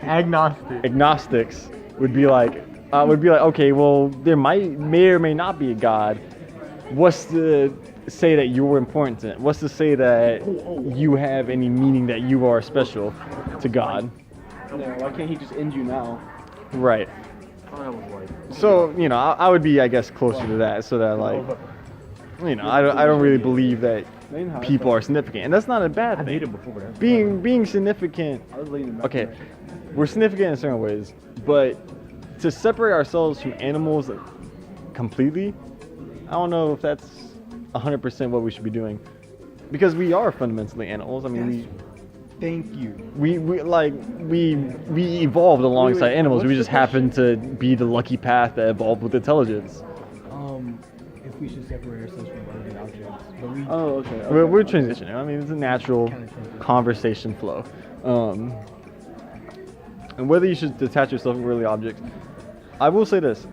[SPEAKER 2] Agnostic.
[SPEAKER 1] Agnostics would be like, okay, well, there may or may not be a God. What's to say that you're important to it? What's to say that you have any meaning, that you are special to God?
[SPEAKER 8] Yeah, why can't he just end you now?
[SPEAKER 1] Right.
[SPEAKER 3] Oh, that was like.
[SPEAKER 1] So, you know, I would be, I guess, closer to that, so that, like, you know, I don't really believe that people are significant, and that's not a bad
[SPEAKER 3] I
[SPEAKER 1] thing.
[SPEAKER 3] did it before. That's
[SPEAKER 1] Being significant,
[SPEAKER 8] I was leaning back.
[SPEAKER 1] okay, we're significant in certain ways, but to separate ourselves from animals completely, I don't know if that's 100% what we should be doing, because we are fundamentally animals. I mean,
[SPEAKER 2] Thank you.
[SPEAKER 1] we evolved alongside
[SPEAKER 8] wait,
[SPEAKER 1] animals.
[SPEAKER 8] what's
[SPEAKER 1] We
[SPEAKER 8] the
[SPEAKER 1] just happen to be the lucky path that evolved with intelligence.
[SPEAKER 2] If we should separate ourselves from earthly objects, but we
[SPEAKER 8] Oh, okay.
[SPEAKER 1] We're transitioning. I mean, it's a natural
[SPEAKER 2] Kinda transition.
[SPEAKER 1] conversation flow. And whether you should detach yourself from earthly objects, I will say this.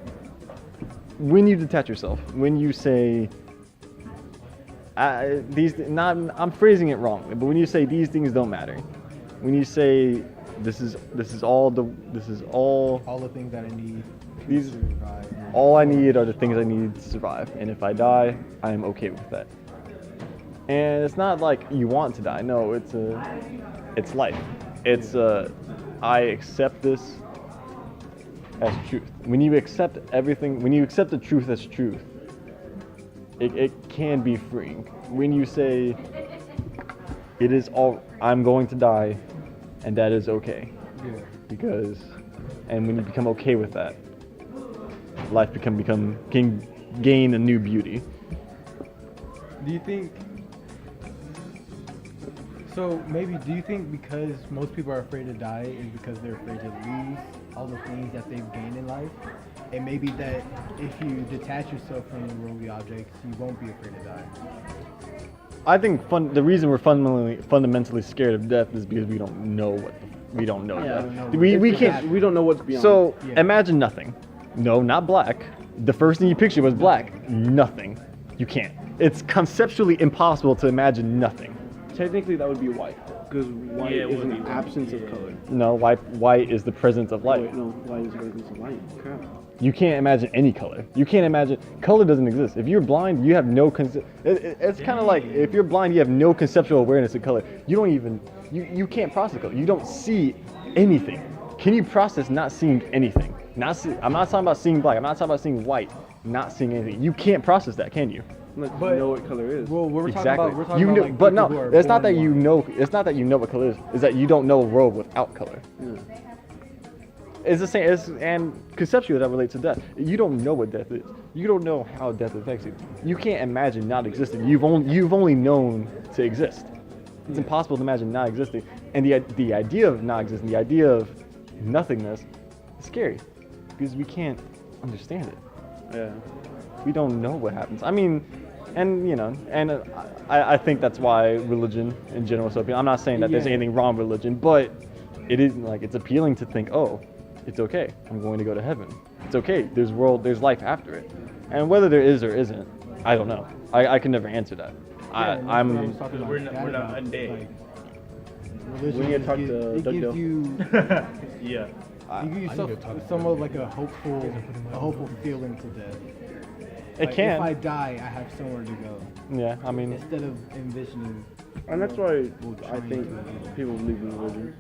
[SPEAKER 1] When you detach yourself, when you say, I'm phrasing it wrongly, but when you say these things don't matter, when you say this is all
[SPEAKER 2] all the things that I need to
[SPEAKER 1] These-
[SPEAKER 2] survive.
[SPEAKER 1] all I need are the things I need to survive, and if I die, I am okay with that. And it's not like you want to die. No, it's life. It's I accept this as truth. When you accept everything, when you accept the truth as truth, it can be freeing. When you say it is all, I'm going to die, and that is okay.
[SPEAKER 2] Yeah.
[SPEAKER 1] Because, and when you become okay with that, life can gain a new beauty.
[SPEAKER 2] Do you think? So maybe do you think because most people are afraid to die is because they're afraid to lose all the things that they've gained in life, and maybe that if you detach yourself from the worldly objects, you won't be afraid to die.
[SPEAKER 1] I think the reason we're fundamentally scared of death is because we don't know we don't know
[SPEAKER 8] Yeah,
[SPEAKER 1] death. We can't.
[SPEAKER 8] We don't know what's beyond.
[SPEAKER 1] So
[SPEAKER 2] Yeah.
[SPEAKER 1] imagine nothing. No, not black. The first thing you picture was black. Nothing. You can't. It's conceptually impossible to imagine nothing.
[SPEAKER 8] technically that would be white, because white
[SPEAKER 3] Yeah, it
[SPEAKER 8] is
[SPEAKER 3] would
[SPEAKER 8] an
[SPEAKER 3] be white.
[SPEAKER 8] absence of
[SPEAKER 3] Yeah.
[SPEAKER 8] color.
[SPEAKER 1] No, white is the presence of
[SPEAKER 8] Oh,
[SPEAKER 1] light.
[SPEAKER 8] wait, no, white is the presence of light. Crap.
[SPEAKER 1] You can't imagine any color. You can't imagine color doesn't exist. If you're blind, you have no it's kind of like if you're blind, you have no conceptual awareness of color. You don't even you can't process color. You don't see anything. Can you process not seeing anything? I'm not talking about seeing black. I'm not talking about seeing white. Not seeing anything. You can't process that, can you?
[SPEAKER 8] Like,
[SPEAKER 2] But-
[SPEAKER 8] you know what color is.
[SPEAKER 2] Well, we're
[SPEAKER 1] Exactly.
[SPEAKER 2] talking about we're talking
[SPEAKER 1] You
[SPEAKER 2] about
[SPEAKER 1] know,
[SPEAKER 2] like
[SPEAKER 1] but
[SPEAKER 2] people
[SPEAKER 1] no,
[SPEAKER 2] who are
[SPEAKER 1] it's not
[SPEAKER 2] born
[SPEAKER 1] that you
[SPEAKER 2] blind.
[SPEAKER 1] know. It's not that you know what color is. It's that you don't know a world without color.
[SPEAKER 8] Yeah.
[SPEAKER 1] It's the same. And conceptually, that relates to death. You don't know what death is. You don't know how death affects you. You can't imagine not existing. You've only known to exist. It's impossible to imagine not existing. And the idea of not existing, the idea of nothingness, is scary because we can't understand it.
[SPEAKER 8] Yeah.
[SPEAKER 1] We don't know what happens. I mean, and you know, and I think that's why religion in general is so appealing. I'm not saying that there's
[SPEAKER 2] Yeah.
[SPEAKER 1] anything wrong with religion, but it is like it's appealing to think, oh, it's okay. I'm going to go to heaven. It's okay. There's life after it, and whether there is or isn't, I don't know. I can never answer that.
[SPEAKER 2] Yeah, and that's what I was
[SPEAKER 1] I'm
[SPEAKER 2] talking
[SPEAKER 3] We're
[SPEAKER 2] about
[SPEAKER 3] not- we're not
[SPEAKER 2] about,
[SPEAKER 3] undead.
[SPEAKER 2] like, religion
[SPEAKER 8] We need to
[SPEAKER 2] just
[SPEAKER 8] talk
[SPEAKER 2] gives-
[SPEAKER 8] to
[SPEAKER 2] it
[SPEAKER 8] Doug
[SPEAKER 2] gives
[SPEAKER 8] Dill.
[SPEAKER 2] you
[SPEAKER 3] Yeah.
[SPEAKER 2] you give yourself somewhat like a hopeful feeling to death.
[SPEAKER 1] It
[SPEAKER 2] Like,
[SPEAKER 1] can.
[SPEAKER 2] If I die, I have somewhere to go.
[SPEAKER 1] Yeah, I mean,
[SPEAKER 2] Instead of envisioning.
[SPEAKER 8] And that's why
[SPEAKER 2] Well,
[SPEAKER 8] I
[SPEAKER 2] trying
[SPEAKER 8] think
[SPEAKER 2] to-
[SPEAKER 8] people believe in religion.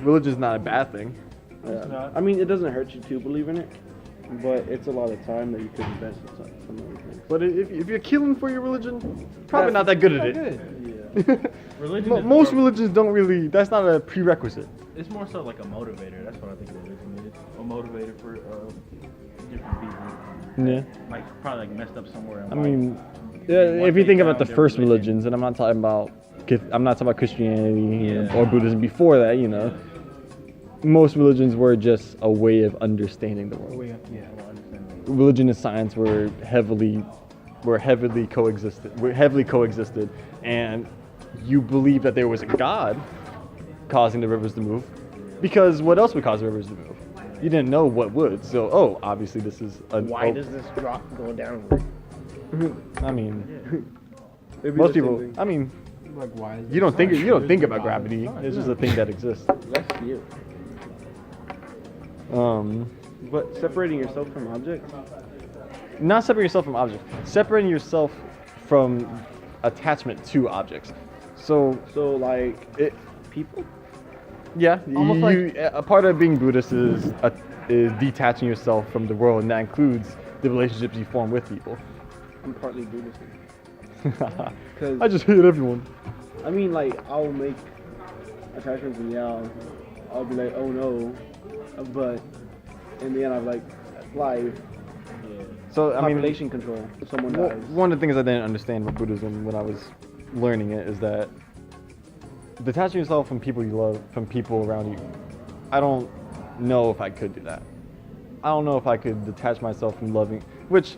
[SPEAKER 1] religion's not a bad thing.
[SPEAKER 8] Yeah. I mean, it doesn't hurt you to believe in it, but it's a lot of time that you could invest in some other things.
[SPEAKER 1] But if you're killing for your religion, probably not that good at it.
[SPEAKER 2] Good.
[SPEAKER 3] Religion is
[SPEAKER 1] Most
[SPEAKER 3] more-
[SPEAKER 1] religions don't really. That's not a prerequisite.
[SPEAKER 3] It's more so like a motivator. That's what I think religion is. A motivator for different people.
[SPEAKER 1] Yeah.
[SPEAKER 3] Like probably like messed up somewhere. In
[SPEAKER 1] I
[SPEAKER 3] life.
[SPEAKER 1] mean,
[SPEAKER 3] Once
[SPEAKER 1] if you
[SPEAKER 3] they
[SPEAKER 1] think about the
[SPEAKER 3] found their
[SPEAKER 1] first
[SPEAKER 3] religion.
[SPEAKER 1] religions, and I'm not talking about Christianity
[SPEAKER 3] Yeah.
[SPEAKER 1] or Buddhism before that, most religions were just a way of understanding the world.
[SPEAKER 2] Oh, yeah.
[SPEAKER 1] Religion and science were heavily coexisted, and you believe that there was a God causing the rivers to move, because what else would cause the rivers to move? You didn't know what would. So, obviously this is a.
[SPEAKER 9] Why does this rock go downward?
[SPEAKER 1] I mean,
[SPEAKER 8] It'd be
[SPEAKER 1] most
[SPEAKER 8] the same
[SPEAKER 1] people.
[SPEAKER 8] thing.
[SPEAKER 1] I mean,
[SPEAKER 2] Like, why is
[SPEAKER 1] you don't think
[SPEAKER 2] There's
[SPEAKER 1] think
[SPEAKER 2] no
[SPEAKER 1] about
[SPEAKER 2] God.
[SPEAKER 1] gravity.
[SPEAKER 2] Fine.
[SPEAKER 1] It's just a thing that exists.
[SPEAKER 8] That's you.
[SPEAKER 1] Um,
[SPEAKER 8] But separating yourself from objects.
[SPEAKER 1] not separating yourself from objects, separating yourself from attachment to objects. So,
[SPEAKER 8] So like
[SPEAKER 1] it,
[SPEAKER 8] people.
[SPEAKER 1] yeah,
[SPEAKER 2] Almost
[SPEAKER 1] a part of being Buddhist is detaching yourself from the world, and that includes the relationships you form with people.
[SPEAKER 8] I'm partly Buddhist.
[SPEAKER 1] I just hate everyone.
[SPEAKER 8] I mean, like I'll make attachments and I'll be like, oh no, but in the end I'm like, life,
[SPEAKER 1] So I mean,
[SPEAKER 8] population control. If someone
[SPEAKER 1] Well,
[SPEAKER 8] dies.
[SPEAKER 1] one of the things I didn't understand with Buddhism when I was learning it is that detaching yourself from people you love, from people around you, I don't know if I could do that. I don't know if I could detach myself from loving, which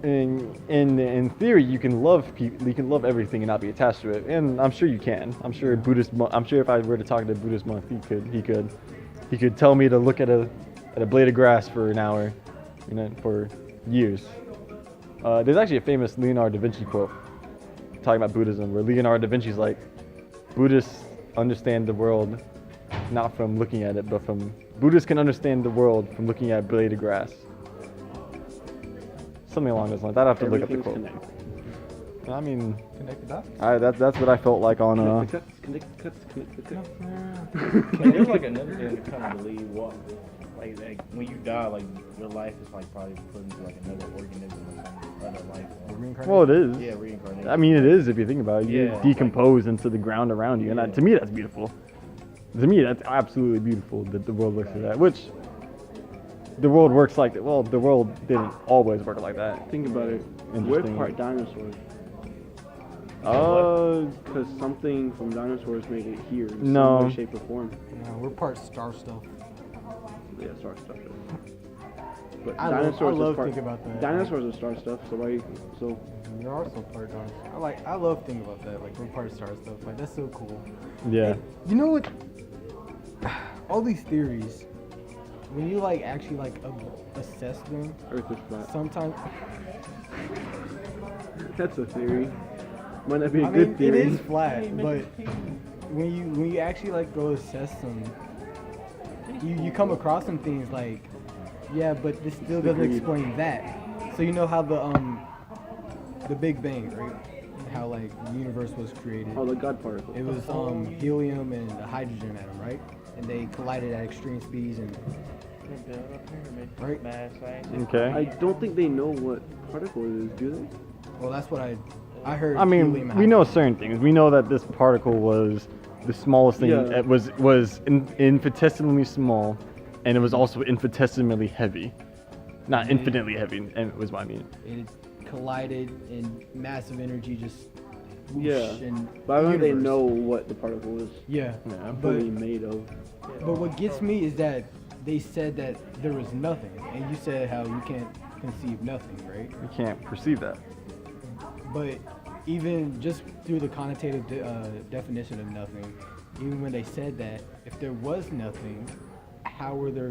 [SPEAKER 1] in theory you can love people, you can love everything and not be attached to it, and I'm sure you can. I'm sure if I were to talk to a Buddhist monk, he could tell me to look at a blade of grass for an hour, for years. There's actually a famous Leonardo da Vinci quote talking about Buddhism, where Leonardo da Vinci's like, Buddhists understand the world not from looking at it, but Buddhists can understand the world from looking at a blade of grass. Something along those lines. I'd have to look up the
[SPEAKER 8] Everything's
[SPEAKER 1] quote.
[SPEAKER 8] connected.
[SPEAKER 1] I mean,
[SPEAKER 2] Connect the dots?
[SPEAKER 1] that's what I felt like on
[SPEAKER 8] Connect the cuts.
[SPEAKER 3] There's like another thing to kind of believe what, like when you die, like your life is like probably put into like another organism or some other life. Form.
[SPEAKER 1] Well, it is.
[SPEAKER 3] Yeah, reincarnation.
[SPEAKER 1] I mean, it is if you think about it. You
[SPEAKER 3] Yeah.
[SPEAKER 1] decompose into the ground around you, and
[SPEAKER 3] Yeah.
[SPEAKER 1] to me, that's beautiful. To me, that's absolutely beautiful that the world looks like that. Which the world works like that. Well, the world didn't always work like that.
[SPEAKER 8] Think about it. We're
[SPEAKER 1] Interesting.
[SPEAKER 8] part dinosaurs.
[SPEAKER 1] Uh,
[SPEAKER 8] Because something from dinosaurs made it here in
[SPEAKER 1] No.
[SPEAKER 8] some way, shape, or form.
[SPEAKER 2] No, we're part star stuff.
[SPEAKER 8] Yeah, star stuff. But
[SPEAKER 2] I
[SPEAKER 8] dinosaurs
[SPEAKER 2] love
[SPEAKER 8] is part.
[SPEAKER 2] thinking about that.
[SPEAKER 8] Dinosaurs are star stuff. So why? So
[SPEAKER 2] We are also part dinosaurs. I love thinking about that. Like, we're part star stuff. Like, that's so cool.
[SPEAKER 1] yeah.
[SPEAKER 2] You know what? All these theories, when you like actually like assess them,
[SPEAKER 8] Earth is flat.
[SPEAKER 2] sometimes
[SPEAKER 8] That's a theory. Might not be a
[SPEAKER 2] I
[SPEAKER 8] good
[SPEAKER 2] mean
[SPEAKER 8] theory.
[SPEAKER 2] it is flat, but when you actually like go assess them, you come across some things like, yeah, but this still doesn't
[SPEAKER 8] Agreed.
[SPEAKER 2] explain that. So you know how the Big Bang, right? How like the universe was created.
[SPEAKER 8] Oh, the God particle.
[SPEAKER 2] It was helium and a hydrogen atom, right? And they collided at extreme speeds and right.
[SPEAKER 3] Math, science.
[SPEAKER 1] Okay.
[SPEAKER 8] I don't think they know what particle it is, do they?
[SPEAKER 2] Well, that's what I heard.
[SPEAKER 1] I
[SPEAKER 2] helium
[SPEAKER 1] mean,
[SPEAKER 2] and
[SPEAKER 1] we know
[SPEAKER 2] hydrogen.
[SPEAKER 1] certain things. We know that this particle was the smallest thing.
[SPEAKER 8] Yeah.
[SPEAKER 1] It was infinitesimally small, and it was also infinitesimally heavy. Not infinitely heavy, and was what I mean.
[SPEAKER 2] It collided and massive energy just whoosh,
[SPEAKER 8] Yeah.
[SPEAKER 2] and
[SPEAKER 8] But I don't think they
[SPEAKER 2] universe.
[SPEAKER 8] know what the particle is
[SPEAKER 2] Yeah.
[SPEAKER 1] Yeah.
[SPEAKER 8] fully
[SPEAKER 2] But
[SPEAKER 8] made of.
[SPEAKER 2] but what gets me is that they said that there was nothing, and you said how you can't conceive nothing, right?
[SPEAKER 1] We can't perceive that.
[SPEAKER 2] But even just through the connotative definition of nothing, even when they said that, if there was nothing, how were there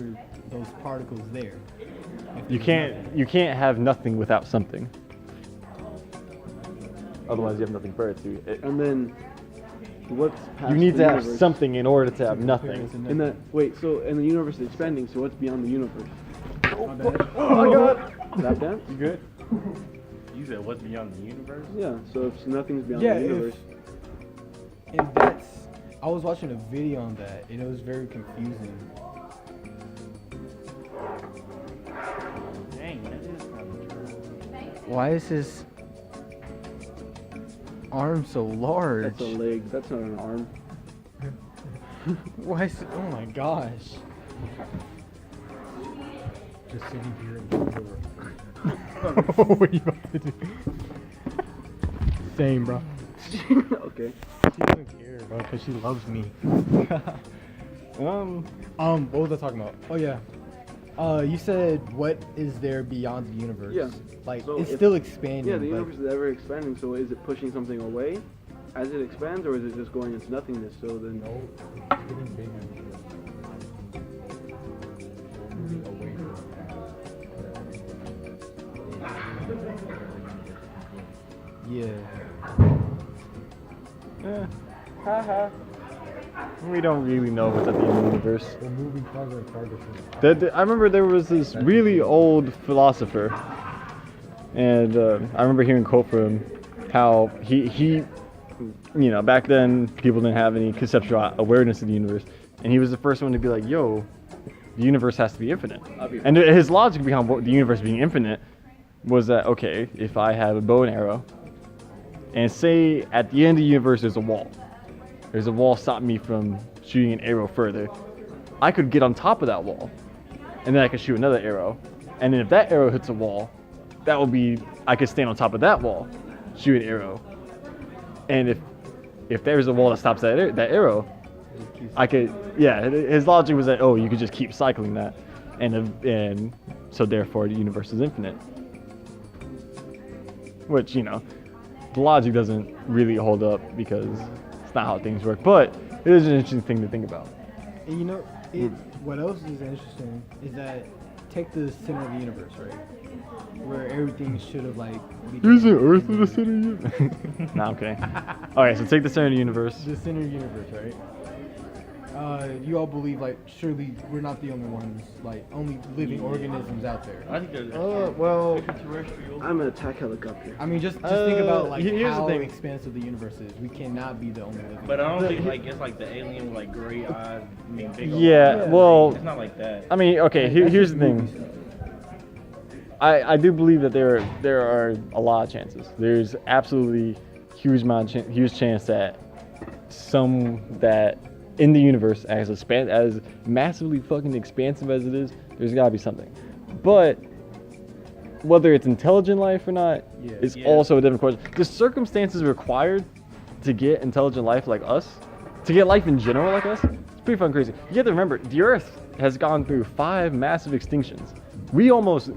[SPEAKER 2] those particles there? If there was
[SPEAKER 1] You can't have nothing without something. Otherwise, you have nothing for it to.
[SPEAKER 8] And then, what's past
[SPEAKER 1] You need
[SPEAKER 8] the
[SPEAKER 1] to have
[SPEAKER 8] universe?
[SPEAKER 1] something in order to have
[SPEAKER 2] nothing?
[SPEAKER 1] nothing.
[SPEAKER 8] And that, wait, so, and the universe is expanding, so what's beyond the universe?
[SPEAKER 2] My bad.
[SPEAKER 8] Oh my god! Lap dance?
[SPEAKER 1] You good?
[SPEAKER 3] You said what's beyond the universe?
[SPEAKER 8] Yeah, so if nothing's beyond
[SPEAKER 2] Yeah,
[SPEAKER 8] the universe.
[SPEAKER 2] and that's. I was watching a video on that, and it was very confusing.
[SPEAKER 3] Dang, that is kind of true.
[SPEAKER 2] Why is his arm so large?
[SPEAKER 8] That's a leg, that's not an arm.
[SPEAKER 2] Why is it? Oh my gosh. Just sitting here and what are you about to do? Same, bro.
[SPEAKER 8] Okay.
[SPEAKER 2] She doesn't care, bro, because she loves me. What was I talking about? Oh yeah. You said what is there beyond the universe?
[SPEAKER 8] Yeah.
[SPEAKER 2] Like
[SPEAKER 8] So
[SPEAKER 2] it's
[SPEAKER 8] if-
[SPEAKER 2] still expanding.
[SPEAKER 8] Yeah, the
[SPEAKER 2] but
[SPEAKER 8] universe is ever expanding, so is it pushing something away as it expands, or is it just going into nothingness? So then.
[SPEAKER 2] no, it's getting bigger. Moving away Yeah.
[SPEAKER 1] Haha. We don't really know what's at the end of the universe.
[SPEAKER 2] We're moving farther and farther from
[SPEAKER 1] I remember there was this really old philosopher, and I remember hearing a quote from him, how he, back then people didn't have any conceptual awareness of the universe, and he was the first one to be like, yo, the universe has to be infinite. And his logic behind the universe being infinite was that, okay, if I have a bow and arrow, and say at the end of the universe there's a wall. There's a wall stopping me from shooting an arrow further. I could get on top of that wall, and then I could shoot another arrow. And then if that arrow hits a wall, that would be, I could stand on top of that wall, shoot an arrow. And if there's a wall that stops that arrow, I could, yeah, his logic was that, oh, you could just keep cycling that. And so therefore the universe is infinite. Which, the logic doesn't really hold up because it's not how things work, but it is an interesting thing to think about.
[SPEAKER 2] And what else is interesting is that take the center of the universe, right? Where everything should have
[SPEAKER 1] Is the Earth in the center of the universe? Nah, I'm kidding. Alright, so take the center of the universe.
[SPEAKER 2] The center of the universe, right? You all believe surely we're not the only ones, only living organisms out there.
[SPEAKER 3] I think there's
[SPEAKER 8] Well,
[SPEAKER 3] extraterrestrial.
[SPEAKER 8] I'm an attack helicopter.
[SPEAKER 2] I mean, just think about
[SPEAKER 1] here's
[SPEAKER 2] how
[SPEAKER 1] the thing.
[SPEAKER 2] expansive the universe is. We cannot be the only living.
[SPEAKER 3] But I don't think it's like the alien with gray eyes. I mean, big old
[SPEAKER 1] Yeah,
[SPEAKER 3] eyes.
[SPEAKER 1] well,
[SPEAKER 3] It's not like that.
[SPEAKER 1] I mean, okay,
[SPEAKER 2] That's
[SPEAKER 1] here's
[SPEAKER 2] just
[SPEAKER 1] the
[SPEAKER 2] movie
[SPEAKER 1] thing.
[SPEAKER 2] stuff.
[SPEAKER 1] I do believe that there are a lot of chances. There's absolutely huge chance that that in the universe, as massively fucking expansive as it is, there's gotta be something. But whether it's intelligent life or not is also a different question. The circumstances required to get intelligent life like us, to get life in general like us, it's pretty fucking crazy. You have to remember, the Earth has gone through 5 massive extinctions. We almost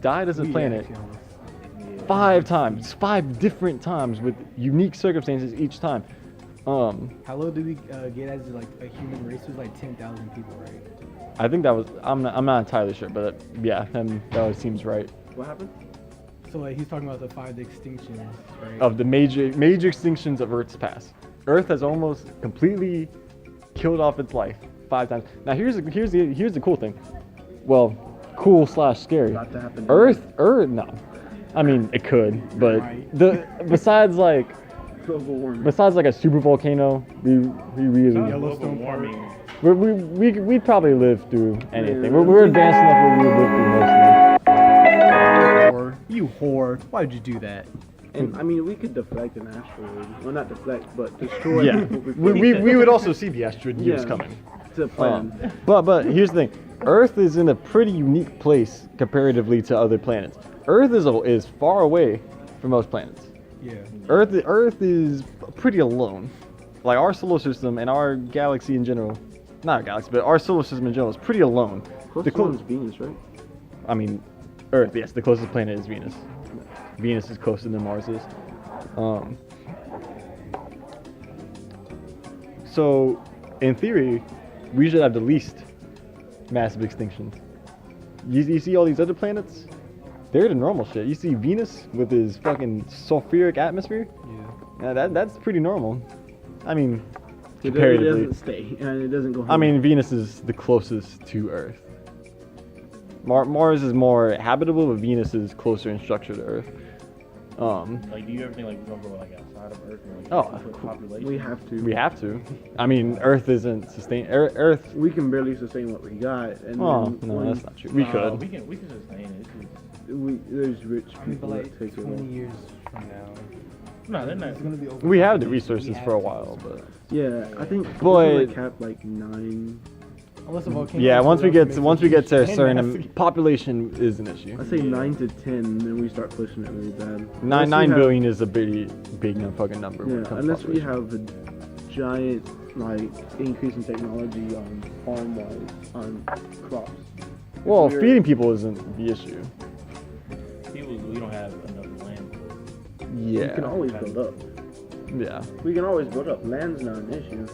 [SPEAKER 1] died as a planet 5 times, 5 different times with unique circumstances each time.
[SPEAKER 2] How low did we get as a human race? It was 10,000 people, right?
[SPEAKER 1] I think that was, I'm not entirely sure, but yeah, that seems right.
[SPEAKER 8] What happened?
[SPEAKER 2] So he's talking about the 5 extinctions, right?
[SPEAKER 1] Of the major extinctions of Earth's past. Earth has almost completely killed off its life 5 times. Now here's the cool thing. Well, cool / scary.
[SPEAKER 8] Not to happen.
[SPEAKER 1] Earth, no. I mean, it could, but
[SPEAKER 2] Right.
[SPEAKER 1] besides
[SPEAKER 8] Global warming.
[SPEAKER 1] a super volcano, we really
[SPEAKER 3] Global
[SPEAKER 2] Yellowstone
[SPEAKER 3] warming.
[SPEAKER 1] we'd probably live through anything. We're advanced enough where we would live through most of them.
[SPEAKER 2] You whore. Why did you do that?
[SPEAKER 8] And I mean, we could deflect an asteroid. Well, not deflect, but destroy.
[SPEAKER 1] Yeah, we would also see the asteroid years
[SPEAKER 8] Yeah.
[SPEAKER 1] coming.
[SPEAKER 8] To plan.
[SPEAKER 1] But here's the thing, Earth is in a pretty unique place comparatively to other planets. Earth is far away from most planets.
[SPEAKER 2] Yeah.
[SPEAKER 1] Earth is pretty alone. Like our solar system and our galaxy in general, not our galaxy, but our solar system in general is pretty alone.
[SPEAKER 8] Closest one is Venus, right?
[SPEAKER 1] I mean, Earth, yes, the closest planet is Venus. Venus is closer than Mars is. So, in theory, we should have the least massive extinctions. You see all these other planets? They're the normal shit. You see Venus with his fucking sulfuric atmosphere? Yeah. That's pretty normal. I mean,
[SPEAKER 8] It
[SPEAKER 1] comparatively.
[SPEAKER 8] doesn't stay, and it doesn't go.
[SPEAKER 1] I mean, Venus is the closest to Earth. Mars is more habitable, but Venus is closer in structure to Earth.
[SPEAKER 3] Like, do you ever think like we're gonna go like outside of Earth and like
[SPEAKER 1] Oh,
[SPEAKER 3] put population?
[SPEAKER 8] We have to.
[SPEAKER 1] We have to. I mean, Earth isn't sustain. Earth.
[SPEAKER 8] We can barely sustain what we got, and
[SPEAKER 1] Oh
[SPEAKER 8] then
[SPEAKER 1] no,
[SPEAKER 8] when
[SPEAKER 1] that's not true. We could.
[SPEAKER 3] We can sustain it. It's just,
[SPEAKER 8] there's rich
[SPEAKER 2] I mean,
[SPEAKER 8] people
[SPEAKER 2] but
[SPEAKER 8] that
[SPEAKER 2] like
[SPEAKER 8] take it.
[SPEAKER 2] 20
[SPEAKER 8] all.
[SPEAKER 2] years from now,
[SPEAKER 3] no, they're not.
[SPEAKER 2] it's gonna be over.
[SPEAKER 1] We have the
[SPEAKER 2] We
[SPEAKER 1] resources
[SPEAKER 2] have
[SPEAKER 1] for a
[SPEAKER 2] to.
[SPEAKER 1] while, but
[SPEAKER 8] Yeah, I think
[SPEAKER 1] But-
[SPEAKER 8] they capped like 9.
[SPEAKER 2] Unless a volcano.
[SPEAKER 1] yeah, once we get to a
[SPEAKER 2] And
[SPEAKER 1] certain
[SPEAKER 2] massive.
[SPEAKER 1] population is an issue.
[SPEAKER 8] I say 9 to 10, then we start pushing it really bad.
[SPEAKER 1] Nine
[SPEAKER 8] Unless we have-
[SPEAKER 1] billion is a big fucking number. when it
[SPEAKER 8] Yeah,
[SPEAKER 1] comes to
[SPEAKER 8] unless we
[SPEAKER 1] population.
[SPEAKER 8] have a giant like increase in technology on farm-wise on crops.
[SPEAKER 1] Well,
[SPEAKER 8] we're-
[SPEAKER 1] feeding people isn't the issue.
[SPEAKER 3] People, we don't have enough land.
[SPEAKER 8] We can
[SPEAKER 1] Yeah.
[SPEAKER 8] always build up.
[SPEAKER 1] Yeah.
[SPEAKER 8] We can always build up. Land's not an issue.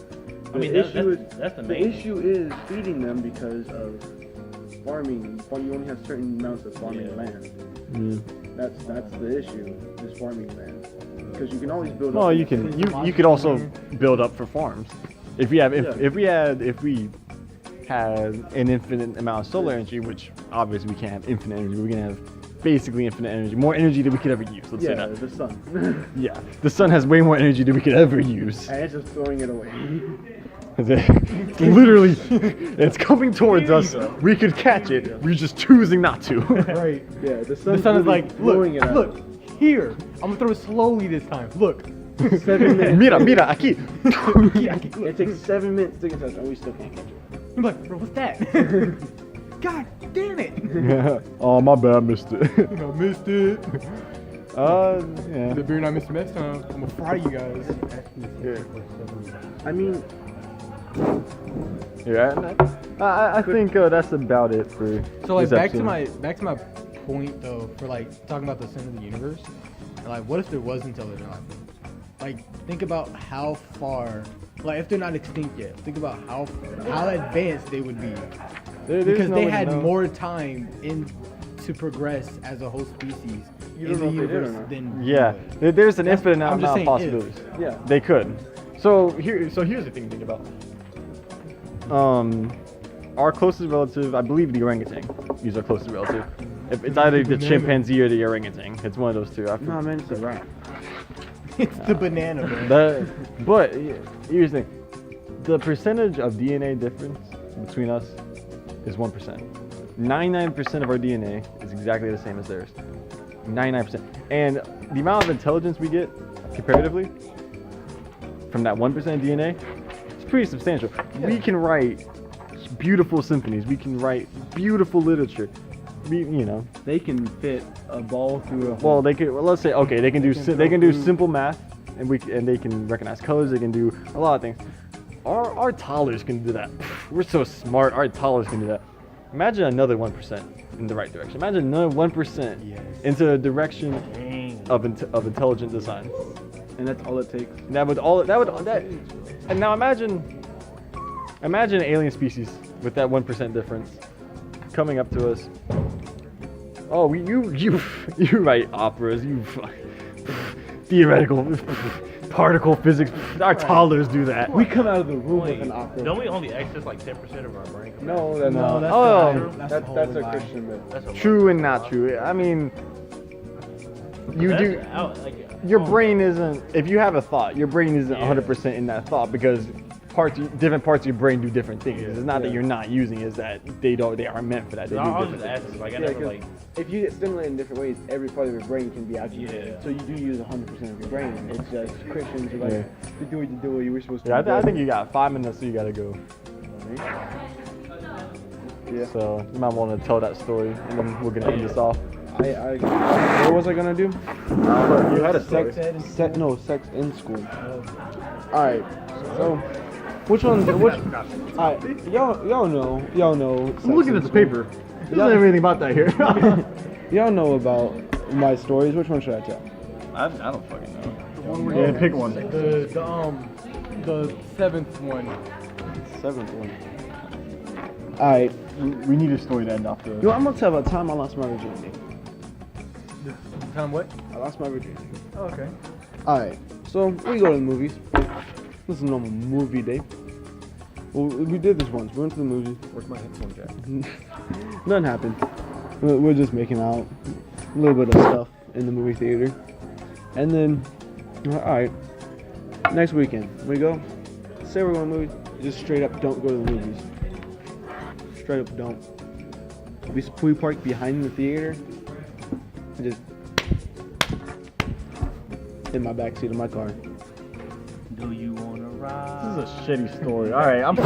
[SPEAKER 3] I mean,
[SPEAKER 8] The
[SPEAKER 3] that's
[SPEAKER 8] issue is
[SPEAKER 3] the
[SPEAKER 8] the
[SPEAKER 3] main.
[SPEAKER 8] issue is feeding them because of farming. You only have certain amounts of farming
[SPEAKER 3] Yeah.
[SPEAKER 8] land.
[SPEAKER 1] Mm.
[SPEAKER 8] That's the issue. Is farming land. Because you can always build
[SPEAKER 1] Well,
[SPEAKER 8] up.
[SPEAKER 1] you can you could also build up for farms. If we had an infinite amount of solar energy, which obviously we can't have infinite energy, but we can have basically infinite energy, more energy than we could ever use. Let's say
[SPEAKER 8] Yeah,
[SPEAKER 1] that.
[SPEAKER 8] the sun.
[SPEAKER 1] Yeah, the sun has way more energy than we could ever use.
[SPEAKER 8] And it's just throwing it away.
[SPEAKER 1] It's literally, it's coming towards us. We could catch it. We're just choosing not to.
[SPEAKER 2] Right.
[SPEAKER 8] Yeah, the
[SPEAKER 2] The
[SPEAKER 8] sun's
[SPEAKER 2] sun is
[SPEAKER 8] really
[SPEAKER 2] like,
[SPEAKER 8] throwing it
[SPEAKER 2] look,
[SPEAKER 8] at us.
[SPEAKER 2] here. I'm gonna throw it slowly this time. Look.
[SPEAKER 8] 7 minutes.
[SPEAKER 1] Mira, aquí.
[SPEAKER 8] It takes 7 minutes to get touch, and we still can't catch it.
[SPEAKER 2] I'm like, bro, what's that? God damn it!
[SPEAKER 1] Oh, my bad, missed it.
[SPEAKER 2] I missed it.
[SPEAKER 1] Yeah.
[SPEAKER 2] The beer not Mr. Next time. I'm gonna fry you guys.
[SPEAKER 8] I mean,
[SPEAKER 1] Yeah, and I think that's about it for.
[SPEAKER 2] So like
[SPEAKER 1] this
[SPEAKER 2] back to
[SPEAKER 1] episode.
[SPEAKER 2] my point though, for like talking about the center of the universe. And, like, what if there was intelligent life? Like, think about how far. Like, if they're not extinct yet, think about how advanced they would be.
[SPEAKER 1] There's
[SPEAKER 2] Because
[SPEAKER 1] no
[SPEAKER 2] they
[SPEAKER 1] way to
[SPEAKER 2] had
[SPEAKER 1] know.
[SPEAKER 2] more time to progress as a whole species
[SPEAKER 8] You
[SPEAKER 2] in
[SPEAKER 8] don't know
[SPEAKER 2] the
[SPEAKER 8] if they did or
[SPEAKER 2] universe
[SPEAKER 8] not.
[SPEAKER 2] than
[SPEAKER 1] Yeah,
[SPEAKER 2] we would.
[SPEAKER 1] there's an
[SPEAKER 2] That's-
[SPEAKER 1] infinite
[SPEAKER 2] I'm
[SPEAKER 1] amount
[SPEAKER 2] just
[SPEAKER 1] of
[SPEAKER 2] saying if.
[SPEAKER 1] possibilities.
[SPEAKER 8] yeah.
[SPEAKER 1] They could. So here's the thing to think about. Our closest relative, I believe the orangutan, is our closest relative. If it's either the chimpanzee or the orangutan. It's one of those two.
[SPEAKER 8] Nah, man, it's a rat.
[SPEAKER 2] It's the banana, man.
[SPEAKER 1] But here's the thing: the percentage of DNA difference between us is 1%. 99% of our DNA is exactly the same as theirs. 99%, and the amount of intelligence we get comparatively from that 1% DNA is pretty substantial. We can write beautiful symphonies. We can write beautiful literature.
[SPEAKER 8] They can fit a ball through a hole.
[SPEAKER 1] Well, they could. Well, let's say okay, they can do simple math, and they can recognize colors. They can do a lot of things. Our toddlers can do that. We're so smart. Our toddlers can do that. Imagine another 1% in the right direction. Imagine another 1% into the direction of intelligent design.
[SPEAKER 8] and that's all it takes.
[SPEAKER 1] And and now imagine an alien species with that 1% difference coming up to us. Oh, you write operas, you theoretical particle physics. Our toddlers do that.
[SPEAKER 8] We come out of the room with an opera.
[SPEAKER 3] Don't we only access like 10% of our brain?
[SPEAKER 8] No, that's
[SPEAKER 1] No,
[SPEAKER 8] not.
[SPEAKER 1] that's
[SPEAKER 8] That's a
[SPEAKER 2] lie.
[SPEAKER 8] Christian myth.
[SPEAKER 3] That's a
[SPEAKER 1] True and not true. I mean, your brain isn't. If you have a thought, your brain isn't 100% in that thought because different parts of your brain do different things. It's not that you're not using it, it's that they aren't meant for that. They do
[SPEAKER 3] I was
[SPEAKER 1] different
[SPEAKER 3] just
[SPEAKER 1] things.
[SPEAKER 3] asking, like I
[SPEAKER 8] Yeah,
[SPEAKER 3] never
[SPEAKER 8] 'cause
[SPEAKER 3] like.
[SPEAKER 8] if you get stimulated in different ways, every part of your brain can be activated.
[SPEAKER 3] Yeah.
[SPEAKER 8] So you do use 100% of your brain. It's just Christians are like,
[SPEAKER 1] Yeah.
[SPEAKER 8] you do what you do, you were supposed to
[SPEAKER 1] Yeah,
[SPEAKER 8] do.
[SPEAKER 1] I think you got 5 minutes, so you gotta go.
[SPEAKER 8] Yeah.
[SPEAKER 1] So you might want to tell that story, and then we're gonna end this off.
[SPEAKER 8] What was I gonna do?
[SPEAKER 1] You had a story.
[SPEAKER 8] Sex in school. Alright, so which one? Alright, y'all know.
[SPEAKER 1] I'm looking at the paper. There's not anything about that here.
[SPEAKER 8] Y'all know about my stories. Which one should I tell?
[SPEAKER 5] I don't fucking know.
[SPEAKER 1] Yeah, pick one.
[SPEAKER 2] The seventh one.
[SPEAKER 8] Seventh one. Alright,
[SPEAKER 1] We need a story to end off the.
[SPEAKER 8] you know, I'm gonna tell about the time I lost my virginity.
[SPEAKER 2] Time what?
[SPEAKER 8] I lost my virginity.
[SPEAKER 2] Oh, okay.
[SPEAKER 8] Alright, so we go to the movies. This is a normal movie day. Well, we did this once. We went to the movies.
[SPEAKER 2] Where's my headphone jack?
[SPEAKER 8] Nothing happened.
[SPEAKER 1] We're just making out a little bit of stuff in the movie theater. And then, alright, next weekend, we go. Say we're going to movies, just straight up don't go to the movies. Straight up don't. We park behind the theater and just in my backseat of my car.
[SPEAKER 3] Do you wanna ride?
[SPEAKER 1] This is a shitty story. Alright, I'm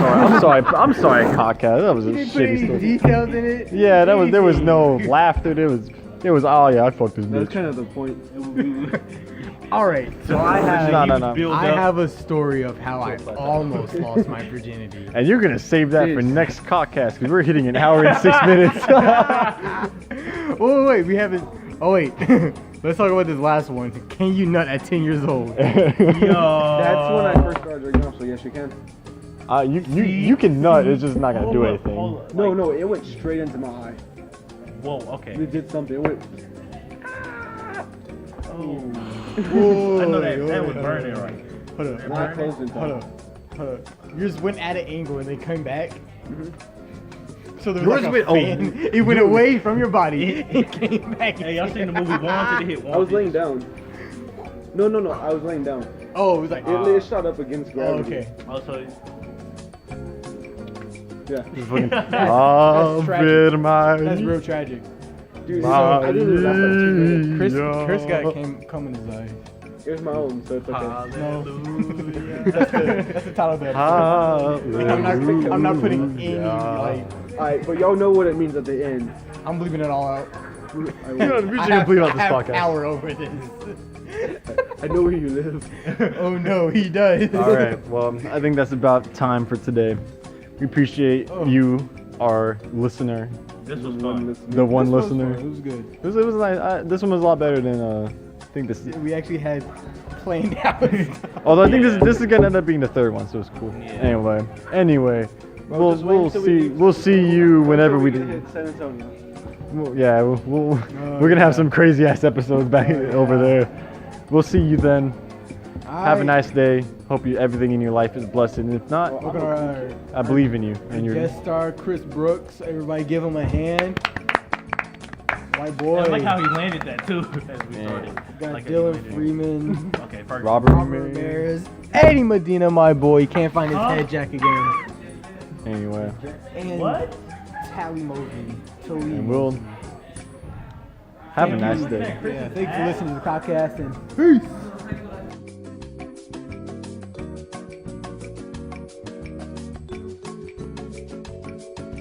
[SPEAKER 1] sorry, Coccast. That was a
[SPEAKER 2] You didn't put
[SPEAKER 1] shitty
[SPEAKER 2] any
[SPEAKER 1] story.
[SPEAKER 2] details in it.
[SPEAKER 1] Yeah, there was no laughter. There was oh yeah, I fucked this
[SPEAKER 8] That's
[SPEAKER 1] bitch.
[SPEAKER 8] kind of the point.
[SPEAKER 2] All right, so I
[SPEAKER 1] No.
[SPEAKER 2] I have a story of how I almost lost my virginity.
[SPEAKER 1] And you're gonna save that for
[SPEAKER 8] Jeez.
[SPEAKER 1] next Coccast because we're hitting an hour and 6 minutes.
[SPEAKER 2] Wait, we haven't. Oh wait, let's talk about this last one. Can you nut at 10 years old?
[SPEAKER 8] That's when I first started drinking off, so yes, you can.
[SPEAKER 1] You can nut. It's just not gonna do anything.
[SPEAKER 8] No, it went straight into my eye.
[SPEAKER 3] Whoa, okay.
[SPEAKER 8] It did something. It went.
[SPEAKER 3] I know that was burning right.
[SPEAKER 2] Hold up.
[SPEAKER 8] Not close in
[SPEAKER 2] Hold
[SPEAKER 8] time.
[SPEAKER 2] up. Hold up. Yours went at an angle and they came back. So there
[SPEAKER 1] Yours
[SPEAKER 2] was like
[SPEAKER 1] went-
[SPEAKER 2] a fan. It went away from your body. It came back.
[SPEAKER 3] Hey, y'all seen the movie Wanted? It hit Wanted.
[SPEAKER 8] I was laying down. No, I was laying down.
[SPEAKER 2] Oh, it was like.
[SPEAKER 8] It shot up against
[SPEAKER 2] Oh,
[SPEAKER 8] gravity.
[SPEAKER 2] okay.
[SPEAKER 3] Also,
[SPEAKER 8] Yeah.
[SPEAKER 1] Just fucking, oh,
[SPEAKER 2] tragic.
[SPEAKER 1] bit my.
[SPEAKER 2] That's real tragic.
[SPEAKER 8] Dude,
[SPEAKER 1] my
[SPEAKER 8] I didn't really laugh at it.
[SPEAKER 2] Chris got cum in his eye.
[SPEAKER 8] It was my own, so it's okay.
[SPEAKER 3] hallelujah.
[SPEAKER 2] That's the title of the episode. I'm not putting any like.
[SPEAKER 8] Alright, but y'all know what it means at the end.
[SPEAKER 2] I'm leaving it all out.
[SPEAKER 1] We're just gonna bleep out this
[SPEAKER 2] I have
[SPEAKER 1] podcast.
[SPEAKER 2] power over this.
[SPEAKER 8] I know where you live.
[SPEAKER 2] Oh no, he does.
[SPEAKER 1] All right. Well, I think that's about time for today. We appreciate you, our listener,
[SPEAKER 3] This was fun.
[SPEAKER 1] the one
[SPEAKER 2] This was
[SPEAKER 1] listener.
[SPEAKER 2] fun. It was good.
[SPEAKER 1] It was nice. This one was a lot better than I think this.
[SPEAKER 2] We actually had planned out.
[SPEAKER 1] Although I think this is gonna end up being the third one, so it's cool.
[SPEAKER 3] Yeah.
[SPEAKER 1] Anyway,
[SPEAKER 8] Bro, just wait till
[SPEAKER 1] we'll see you whenever we
[SPEAKER 8] do.
[SPEAKER 1] do.
[SPEAKER 8] San Antonio.
[SPEAKER 1] Yeah, we're gonna have some crazy ass episodes back over there. We'll see you then. Have a nice day. Hope everything in your life is blessed, and if not,
[SPEAKER 2] Look at our
[SPEAKER 1] I believe in you. And you're
[SPEAKER 2] guest star Chris Brooks. Everybody give him a hand. White boy.
[SPEAKER 3] I like how he landed that too. As we started.
[SPEAKER 2] Got
[SPEAKER 3] Like how he
[SPEAKER 2] Dylan
[SPEAKER 3] landed it.
[SPEAKER 2] Freeman.
[SPEAKER 3] Okay, Ferguson.
[SPEAKER 1] Robert
[SPEAKER 2] Ramirez. Eddie Medina, my boy. He can't find his head jack again.
[SPEAKER 1] Anyway,
[SPEAKER 2] And
[SPEAKER 3] What?
[SPEAKER 2] Tally Mosley.
[SPEAKER 1] and we'll have a nice day.
[SPEAKER 2] Yeah, thanks for listening to the podcast and peace.